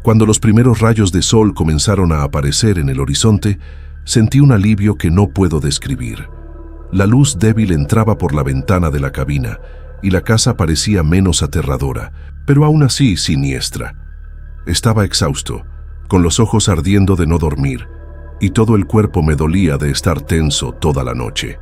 Cuando los primeros rayos de sol comenzaron a aparecer en el horizonte, sentí un alivio que no puedo describir. La luz débil entraba por la ventana de la cabina y la casa parecía menos aterradora, pero aún así siniestra. Estaba exhausto, con los ojos ardiendo de no dormir, y todo el cuerpo me dolía de estar tenso toda la noche.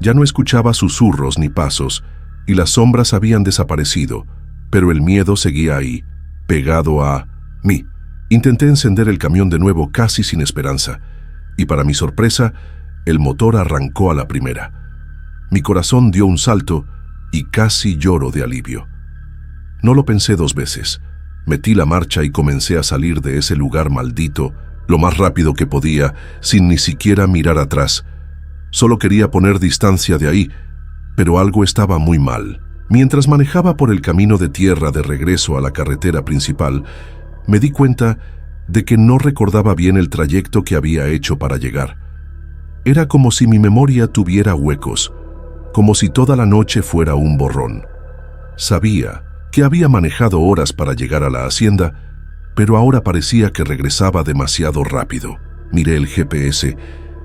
Ya no escuchaba susurros ni pasos, y las sombras habían desaparecido, pero el miedo seguía ahí, pegado a mí. Intenté encender el camión de nuevo casi sin esperanza, y para mi sorpresa, el motor arrancó a la primera. Mi corazón dio un salto y casi lloro de alivio. No lo pensé dos veces. Metí la marcha y comencé a salir de ese lugar maldito lo más rápido que podía, sin ni siquiera mirar atrás. Solo quería poner distancia de ahí, pero algo estaba muy mal. Mientras manejaba por el camino de tierra de regreso a la carretera principal, me di cuenta de que no recordaba bien el trayecto que había hecho para llegar. Era como si mi memoria tuviera huecos, como si toda la noche fuera un borrón. Sabía que había manejado horas para llegar a la hacienda, pero ahora parecía que regresaba demasiado rápido. Miré el GPS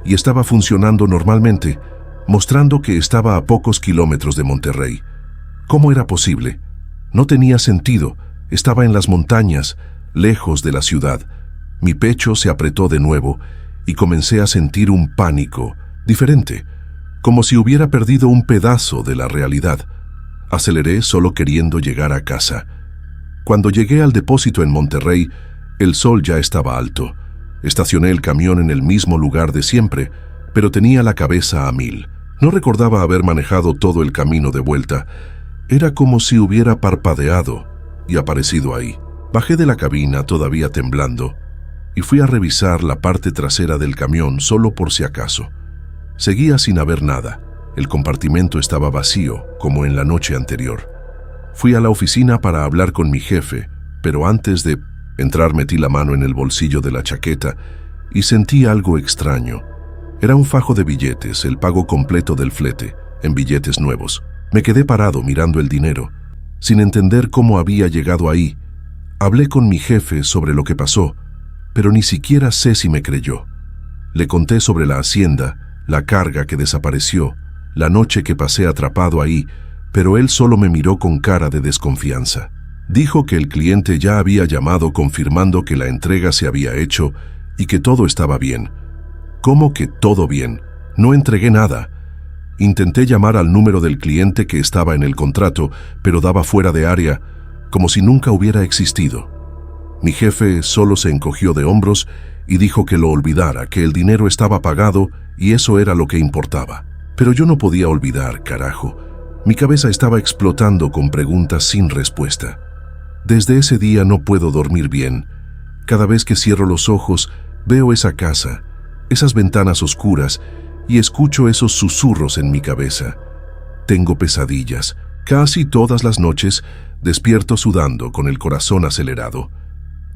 y estaba funcionando normalmente, mostrando que estaba a pocos kilómetros de Monterrey. ¿Cómo era posible? No tenía sentido. Estaba en las montañas, lejos de la ciudad. Mi pecho se apretó de nuevo y comencé a sentir un pánico diferente, como si hubiera perdido un pedazo de la realidad. Aceleré solo queriendo llegar a casa. Cuando llegué al depósito en Monterrey, el sol ya estaba alto. Estacioné el camión en el mismo lugar de siempre, pero tenía la cabeza a mil. No recordaba haber manejado todo el camino de vuelta. Era como si hubiera parpadeado y aparecido ahí. Bajé de la cabina todavía temblando y fui a revisar la parte trasera del camión solo por si acaso. Seguía sin haber nada. El compartimento estaba vacío, como en la noche anterior. Fui a la oficina para hablar con mi jefe, pero antes de entrar metí la mano en el bolsillo de la chaqueta y sentí algo extraño. Era un fajo de billetes, el pago completo del flete, en billetes nuevos. Me quedé parado mirando el dinero, sin entender cómo había llegado ahí. Hablé con mi jefe sobre lo que pasó, pero ni siquiera sé si me creyó. Le conté sobre la hacienda, la carga que desapareció, la noche que pasé atrapado ahí, pero él solo me miró con cara de desconfianza. Dijo que el cliente ya había llamado confirmando que la entrega se había hecho y que todo estaba bien. ¿Cómo que todo bien? No entregué nada. Intenté llamar al número del cliente que estaba en el contrato, pero daba fuera de área, como si nunca hubiera existido. Mi jefe solo se encogió de hombros y dijo que lo olvidara, que el dinero estaba pagado y eso era lo que importaba. Pero yo no podía olvidar, carajo. Mi cabeza estaba explotando con preguntas sin respuesta. Desde ese día no puedo dormir bien. Cada vez que cierro los ojos, veo esa casa, esas ventanas oscuras, y escucho esos susurros en mi cabeza. Tengo pesadillas. Casi todas las noches despierto sudando con el corazón acelerado.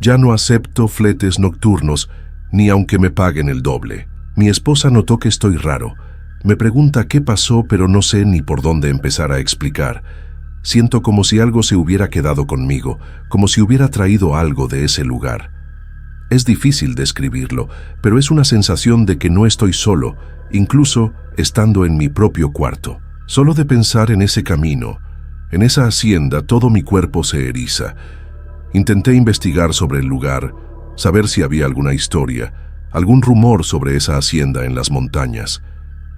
Ya no acepto fletes nocturnos, ni aunque me paguen el doble. Mi esposa notó que estoy raro. Me pregunta qué pasó, pero no sé ni por dónde empezar a explicar. Siento como si algo se hubiera quedado conmigo, como si hubiera traído algo de ese lugar. Es difícil describirlo, pero es una sensación de que no estoy solo, incluso estando en mi propio cuarto. Solo de pensar en ese camino, en esa hacienda, todo mi cuerpo se eriza. Intenté investigar sobre el lugar, saber si había alguna historia, algún rumor sobre esa hacienda en las montañas.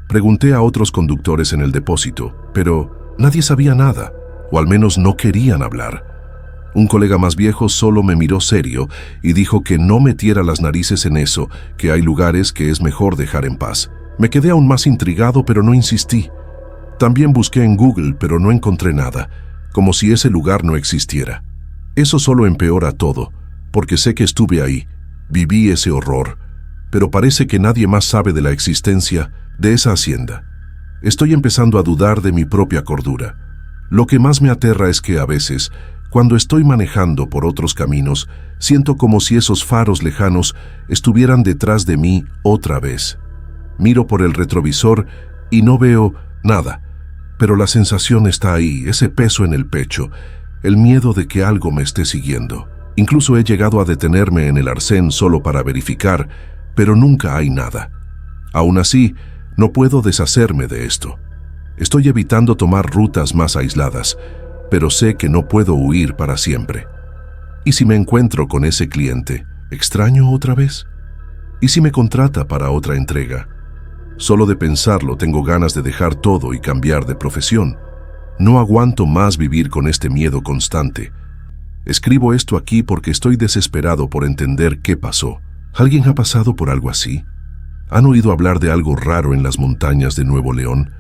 Pregunté a otros conductores en el depósito, pero nadie sabía nada, o al menos no querían hablar. Un colega más viejo solo me miró serio y dijo que no metiera las narices en eso, que hay lugares que es mejor dejar en paz. Me quedé aún más intrigado, pero no insistí. También busqué en Google, pero no encontré nada, como si ese lugar no existiera. Eso solo empeora todo, porque sé que estuve ahí, viví ese horror, pero parece que nadie más sabe de la existencia de esa hacienda. Estoy empezando a dudar de mi propia cordura. Lo que más me aterra es que a veces, cuando estoy manejando por otros caminos, siento como si esos faros lejanos estuvieran detrás de mí otra vez. Miro por el retrovisor y no veo nada, pero la sensación está ahí, ese peso en el pecho, el miedo de que algo me esté siguiendo. Incluso he llegado a detenerme en el arcén solo para verificar, pero nunca hay nada. Aún así, no puedo deshacerme de esto. Estoy evitando tomar rutas más aisladas, pero sé que no puedo huir para siempre. ¿Y si me encuentro con ese cliente? ¿Extraño otra vez? ¿Y si me contrata para otra entrega? Solo de pensarlo tengo ganas de dejar todo y cambiar de profesión. No aguanto más vivir con este miedo constante. Escribo esto aquí porque estoy desesperado por entender qué pasó. ¿Alguien ha pasado por algo así? ¿Han oído hablar de algo raro en las montañas de Nuevo León?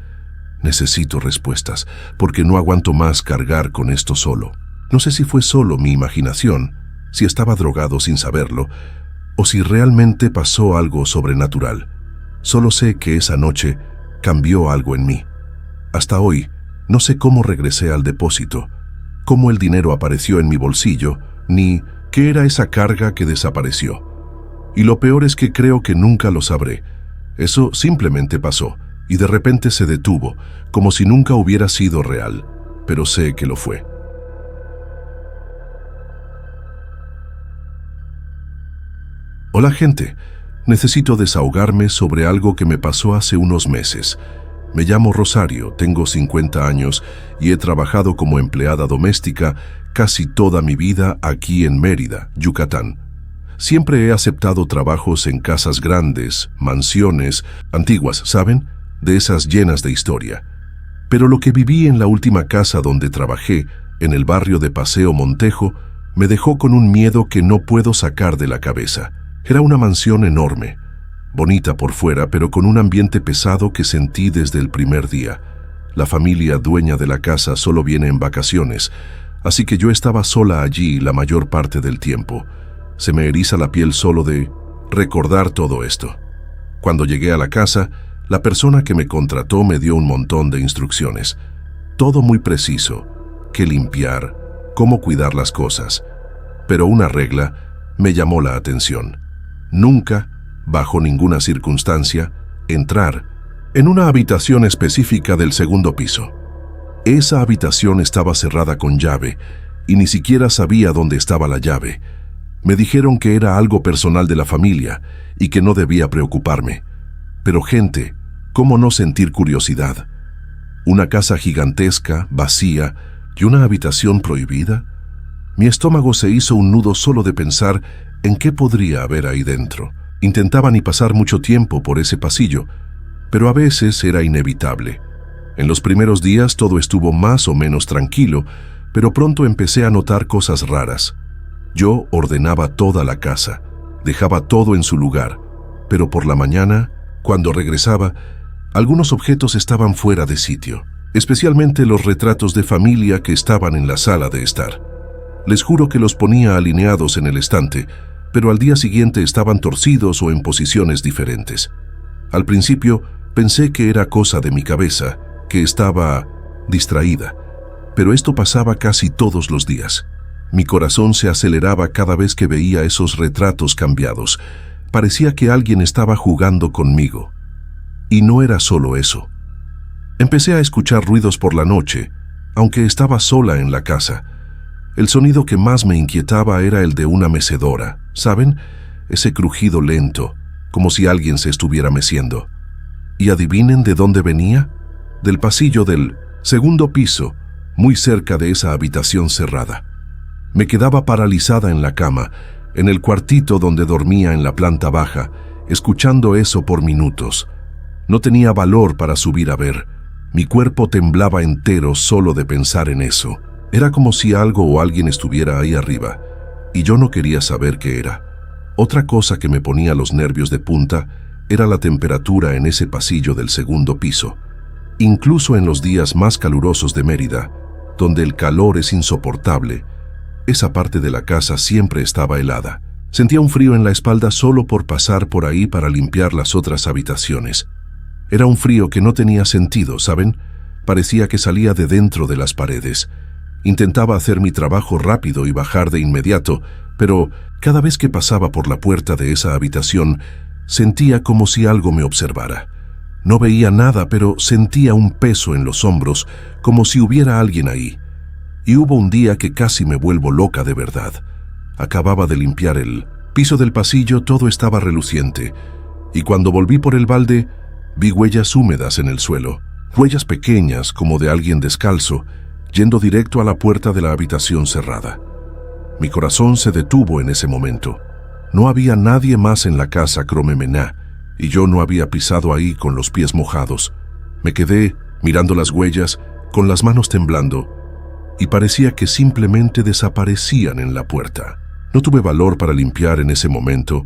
Necesito respuestas, porque no aguanto más cargar con esto solo. No sé si fue solo mi imaginación, si estaba drogado sin saberlo, o si realmente pasó algo sobrenatural. Solo sé que esa noche cambió algo en mí. Hasta hoy, no sé cómo regresé al depósito, cómo el dinero apareció en mi bolsillo, ni qué era esa carga que desapareció. Y lo peor es que creo que nunca lo sabré. Eso simplemente pasó, y de repente se detuvo, como si nunca hubiera sido real, pero sé que lo fue. Hola gente, necesito desahogarme sobre algo que me pasó hace unos meses. Me llamo Rosario, tengo 50 años y he trabajado como empleada doméstica casi toda mi vida aquí en Mérida, Yucatán. Siempre he aceptado trabajos en casas grandes, mansiones, antiguas, ¿saben? De esas llenas de historia. Pero lo que viví en la última casa donde trabajé, en el barrio de Paseo Montejo, me dejó con un miedo que no puedo sacar de la cabeza. Era una mansión enorme, bonita por fuera, pero con un ambiente pesado que sentí desde el primer día. La familia dueña de la casa solo viene en vacaciones, así que yo estaba sola allí la mayor parte del tiempo. Se me eriza la piel solo de recordar todo esto. Cuando llegué a la casa, la persona que me contrató me dio un montón de instrucciones. Todo muy preciso: qué limpiar, cómo cuidar las cosas. Pero una regla me llamó la atención: nunca, bajo ninguna circunstancia, entrar en una habitación específica del segundo piso. Esa habitación estaba cerrada con llave y ni siquiera sabía dónde estaba la llave. Me dijeron que era algo personal de la familia y que no debía preocuparme. Pero gente, ¿cómo no sentir curiosidad? ¿Una casa gigantesca, vacía y una habitación prohibida? Mi estómago se hizo un nudo solo de pensar en qué podría haber ahí dentro. Intentaba ni pasar mucho tiempo por ese pasillo, pero a veces era inevitable. En los primeros días todo estuvo más o menos tranquilo, pero pronto empecé a notar cosas raras. Yo ordenaba toda la casa, dejaba todo en su lugar, pero por la mañana, cuando regresaba, algunos objetos estaban fuera de sitio, especialmente los retratos de familia que estaban en la sala de estar. Les juro que los ponía alineados en el estante, pero al día siguiente estaban torcidos o en posiciones diferentes. Al principio pensé que era cosa de mi cabeza, que estaba distraída, pero esto pasaba casi todos los días. Mi corazón se aceleraba cada vez que veía esos retratos cambiados. Parecía que alguien estaba jugando conmigo. Y no era solo eso. Empecé a escuchar ruidos por la noche, aunque estaba sola en la casa. El sonido que más me inquietaba era el de una mecedora, ¿saben? Ese crujido lento, como si alguien se estuviera meciendo. ¿Y adivinen de dónde venía? Del pasillo del segundo piso, muy cerca de esa habitación cerrada. Me quedaba paralizada en la cama, en el cuartito donde dormía en la planta baja, escuchando eso por minutos. No tenía valor para subir a ver. Mi cuerpo temblaba entero solo de pensar en eso. Era como si algo o alguien estuviera ahí arriba, y yo no quería saber qué era. Otra cosa que me ponía los nervios de punta era la temperatura en ese pasillo del segundo piso. Incluso en los días más calurosos de Mérida, donde el calor es insoportable, esa parte de la casa siempre estaba helada. Sentía un frío en la espalda solo por pasar por ahí para limpiar las otras habitaciones. Era un frío que no tenía sentido, ¿saben? Parecía que salía de dentro de las paredes. Intentaba hacer mi trabajo rápido y bajar de inmediato, pero cada vez que pasaba por la puerta de esa habitación, sentía como si algo me observara. No veía nada, pero sentía un peso en los hombros, como si hubiera alguien ahí. Y hubo un día que casi me vuelvo loca de verdad. Acababa de limpiar el piso del pasillo, todo estaba reluciente, y cuando volví por el balde, vi huellas húmedas en el suelo, huellas pequeñas como de alguien descalzo, yendo directo a la puerta de la habitación cerrada. Mi corazón se detuvo en ese momento. No había nadie más en la casa Cromemená, y yo no había pisado ahí con los pies mojados. Me quedé mirando las huellas, con las manos temblando, y parecía que simplemente desaparecían en la puerta. No tuve valor para limpiar en ese momento.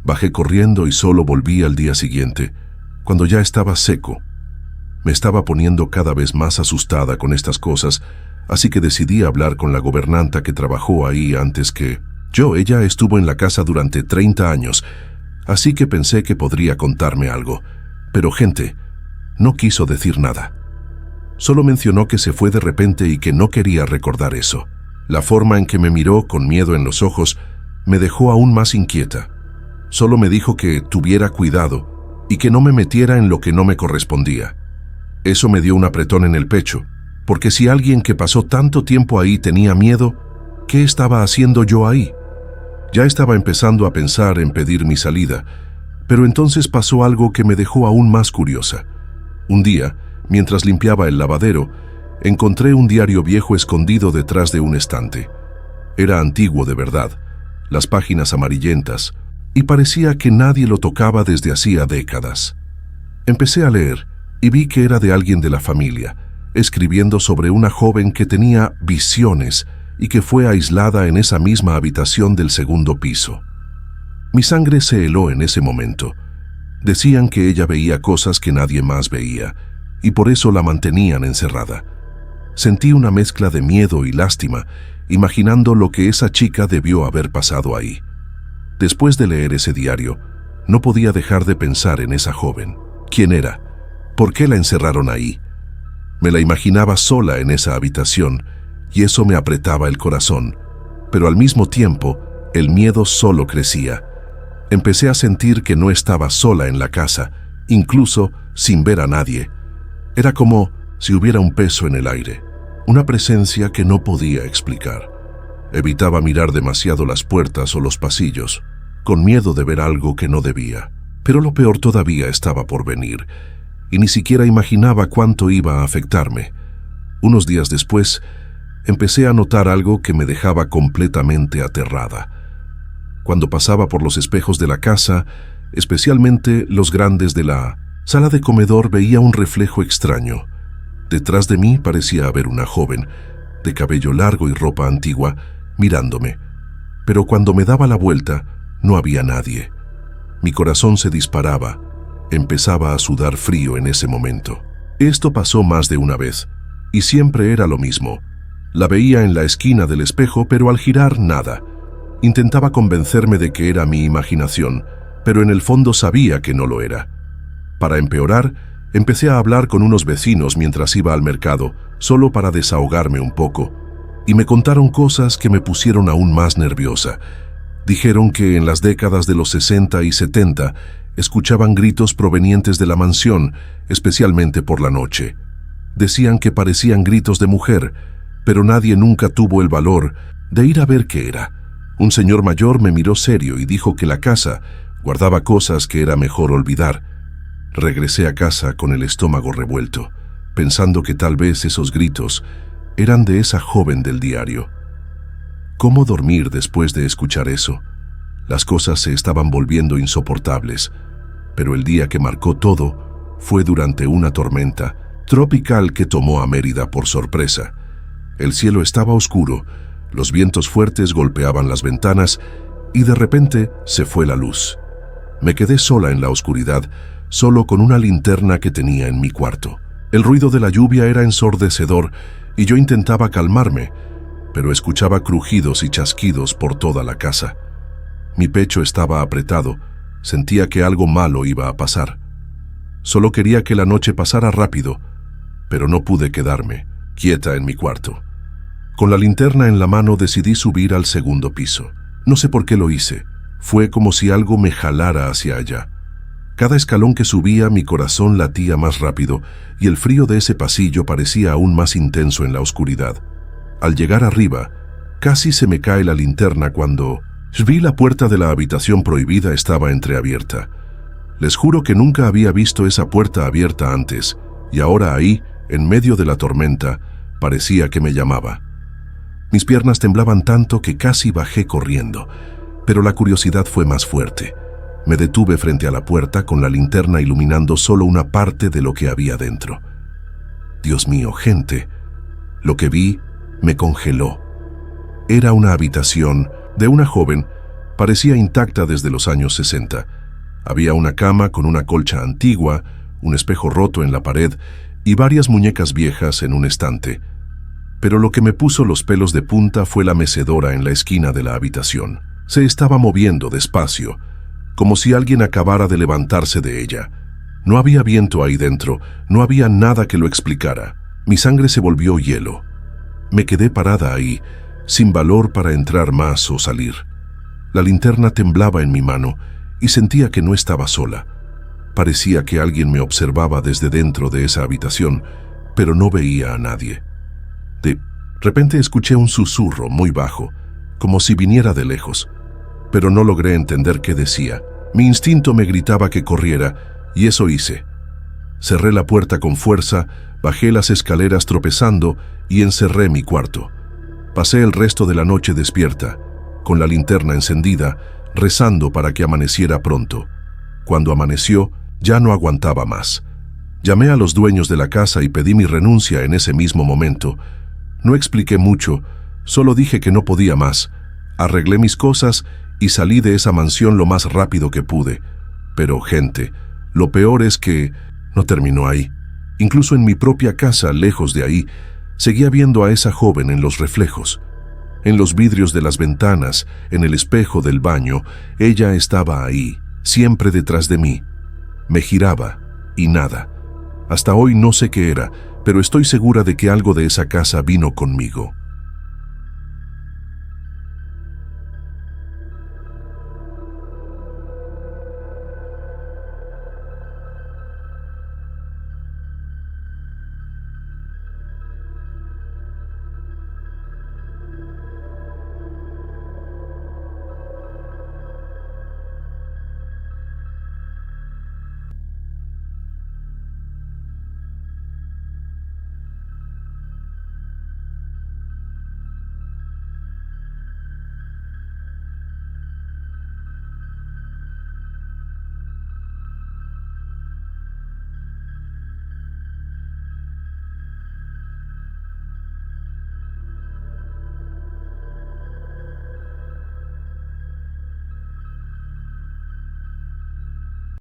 Bajé corriendo y solo volví al día siguiente, cuando ya estaba seco. Me estaba poniendo cada vez más asustada con estas cosas, así que decidí hablar con la gobernanta que trabajó ahí antes que yo. Ella estuvo en la casa durante 30 años, así que pensé que podría contarme algo. Pero gente, no quiso decir nada. Solo mencionó que se fue de repente y que no quería recordar eso. La forma en que me miró con miedo en los ojos me dejó aún más inquieta. Solo me dijo que tuviera cuidado y que no me metiera en lo que no me correspondía. Eso me dio un apretón en el pecho, porque si alguien que pasó tanto tiempo ahí tenía miedo, ¿qué estaba haciendo yo ahí? Ya estaba empezando a pensar en pedir mi salida, pero entonces pasó algo que me dejó aún más curiosa. Un día, mientras limpiaba el lavadero, encontré un diario viejo escondido detrás de un estante. Era antiguo de verdad, las páginas amarillentas, y parecía que nadie lo tocaba desde hacía décadas. Empecé a leer y vi que era de alguien de la familia, escribiendo sobre una joven que tenía visiones y que fue aislada en esa misma habitación del segundo piso. Mi sangre se heló en ese momento, Decían que ella veía cosas que nadie más veía, y por eso la mantenían encerrada. Sentí una mezcla de miedo y lástima, imaginando lo que esa chica debió haber pasado ahí. Después de leer ese diario, no podía dejar de pensar en esa joven. ¿Quién era? ¿Por qué la encerraron ahí? Me la imaginaba sola en esa habitación, y eso me apretaba el corazón, pero al mismo tiempo, el miedo solo crecía. Empecé a sentir que no estaba sola en la casa, incluso sin ver a nadie. Era como si hubiera un peso en el aire, una presencia que no podía explicar. Evitaba mirar demasiado las puertas o los pasillos, con miedo de ver algo que no debía. Pero lo peor todavía estaba por venir, y ni siquiera imaginaba cuánto iba a afectarme. Unos días después, empecé a notar algo que me dejaba completamente aterrada. Cuando pasaba por los espejos de la casa, especialmente los grandes de la sala de comedor, veía un reflejo extraño. Detrás de mí parecía haber una joven, de cabello largo y ropa antigua, mirándome. Pero cuando me daba la vuelta, no había nadie. Mi corazón se disparaba. Empezaba a sudar frío en ese momento. Esto pasó más de una vez, y siempre era lo mismo. La veía en la esquina del espejo, pero al girar nada. Intentaba convencerme de que era mi imaginación, pero en el fondo sabía que no lo era. Para empeorar, empecé a hablar con unos vecinos mientras iba al mercado, solo para desahogarme un poco, y me contaron cosas que me pusieron aún más nerviosa. Dijeron que en las décadas de los 60 y 70 escuchaban gritos provenientes de la mansión, especialmente por la noche. Decían que parecían gritos de mujer, pero nadie nunca tuvo el valor de ir a ver qué era. Un señor mayor me miró serio y dijo que la casa guardaba cosas que era mejor olvidar. Regresé a casa con el estómago revuelto, pensando que tal vez esos gritos eran de esa joven del diario. ¿Cómo dormir después de escuchar eso? Las cosas se estaban volviendo insoportables, pero el día que marcó todo fue durante una tormenta tropical que tomó a Mérida por sorpresa. El cielo estaba oscuro, los vientos fuertes golpeaban las ventanas y de repente se fue la luz. Me quedé sola en la oscuridad, solo con una linterna que tenía en mi cuarto. El ruido de la lluvia era ensordecedor y yo intentaba calmarme, pero escuchaba crujidos y chasquidos por toda la casa. Mi pecho estaba apretado, sentía que algo malo iba a pasar. Solo quería que la noche pasara rápido, pero no pude quedarme quieta en mi cuarto. Con la linterna en la mano decidí subir al segundo piso. No sé por qué lo hice. Fue como si algo me jalara hacia allá. Cada escalón que subía, mi corazón latía más rápido y el frío de ese pasillo parecía aún más intenso en la oscuridad. Al llegar arriba, casi se me cae la linterna cuando vi la puerta de la habitación prohibida estaba entreabierta. Les juro que nunca había visto esa puerta abierta antes, y ahora ahí, en medio de la tormenta, parecía que me llamaba. Mis piernas temblaban tanto que casi bajé corriendo, pero la curiosidad fue más fuerte. Me detuve frente a la puerta con la linterna iluminando solo una parte de lo que había dentro. Dios mío, gente, lo que vi me congeló. Era una habitación de una joven, parecía intacta desde los años 60. Había una cama con una colcha antigua, un espejo roto en la pared y varias muñecas viejas en un estante. Pero lo que me puso los pelos de punta fue la mecedora en la esquina de la habitación. Se estaba moviendo despacio, como si alguien acabara de levantarse de ella. No había viento ahí dentro, no había nada que lo explicara. Mi sangre se volvió hielo. Me quedé parada ahí, sin valor para entrar más o salir. La linterna temblaba en mi mano y sentía que no estaba sola. Parecía que alguien me observaba desde dentro de esa habitación, pero no veía a nadie. De repente escuché un susurro muy bajo, como si viniera de lejos, pero no logré entender qué decía. Mi instinto me gritaba que corriera, y eso hice. Cerré la puerta con fuerza, bajé las escaleras tropezando y encerré mi cuarto. Pasé el resto de la noche despierta, con la linterna encendida, rezando para que amaneciera pronto. Cuando amaneció, ya no aguantaba más. Llamé a los dueños de la casa y pedí mi renuncia en ese mismo momento. No expliqué mucho, solo dije que no podía más. Arreglé mis cosas y salí de esa mansión lo más rápido que pude. Pero, gente, Lo peor es que no terminó ahí. Incluso en mi propia casa, lejos de ahí, seguía viendo a esa joven en los reflejos. En los vidrios de las ventanas, en el espejo del baño, ella estaba ahí, siempre detrás de mí. Me giraba, y nada. Hasta hoy no sé qué era, pero estoy segura de que algo de esa casa vino conmigo.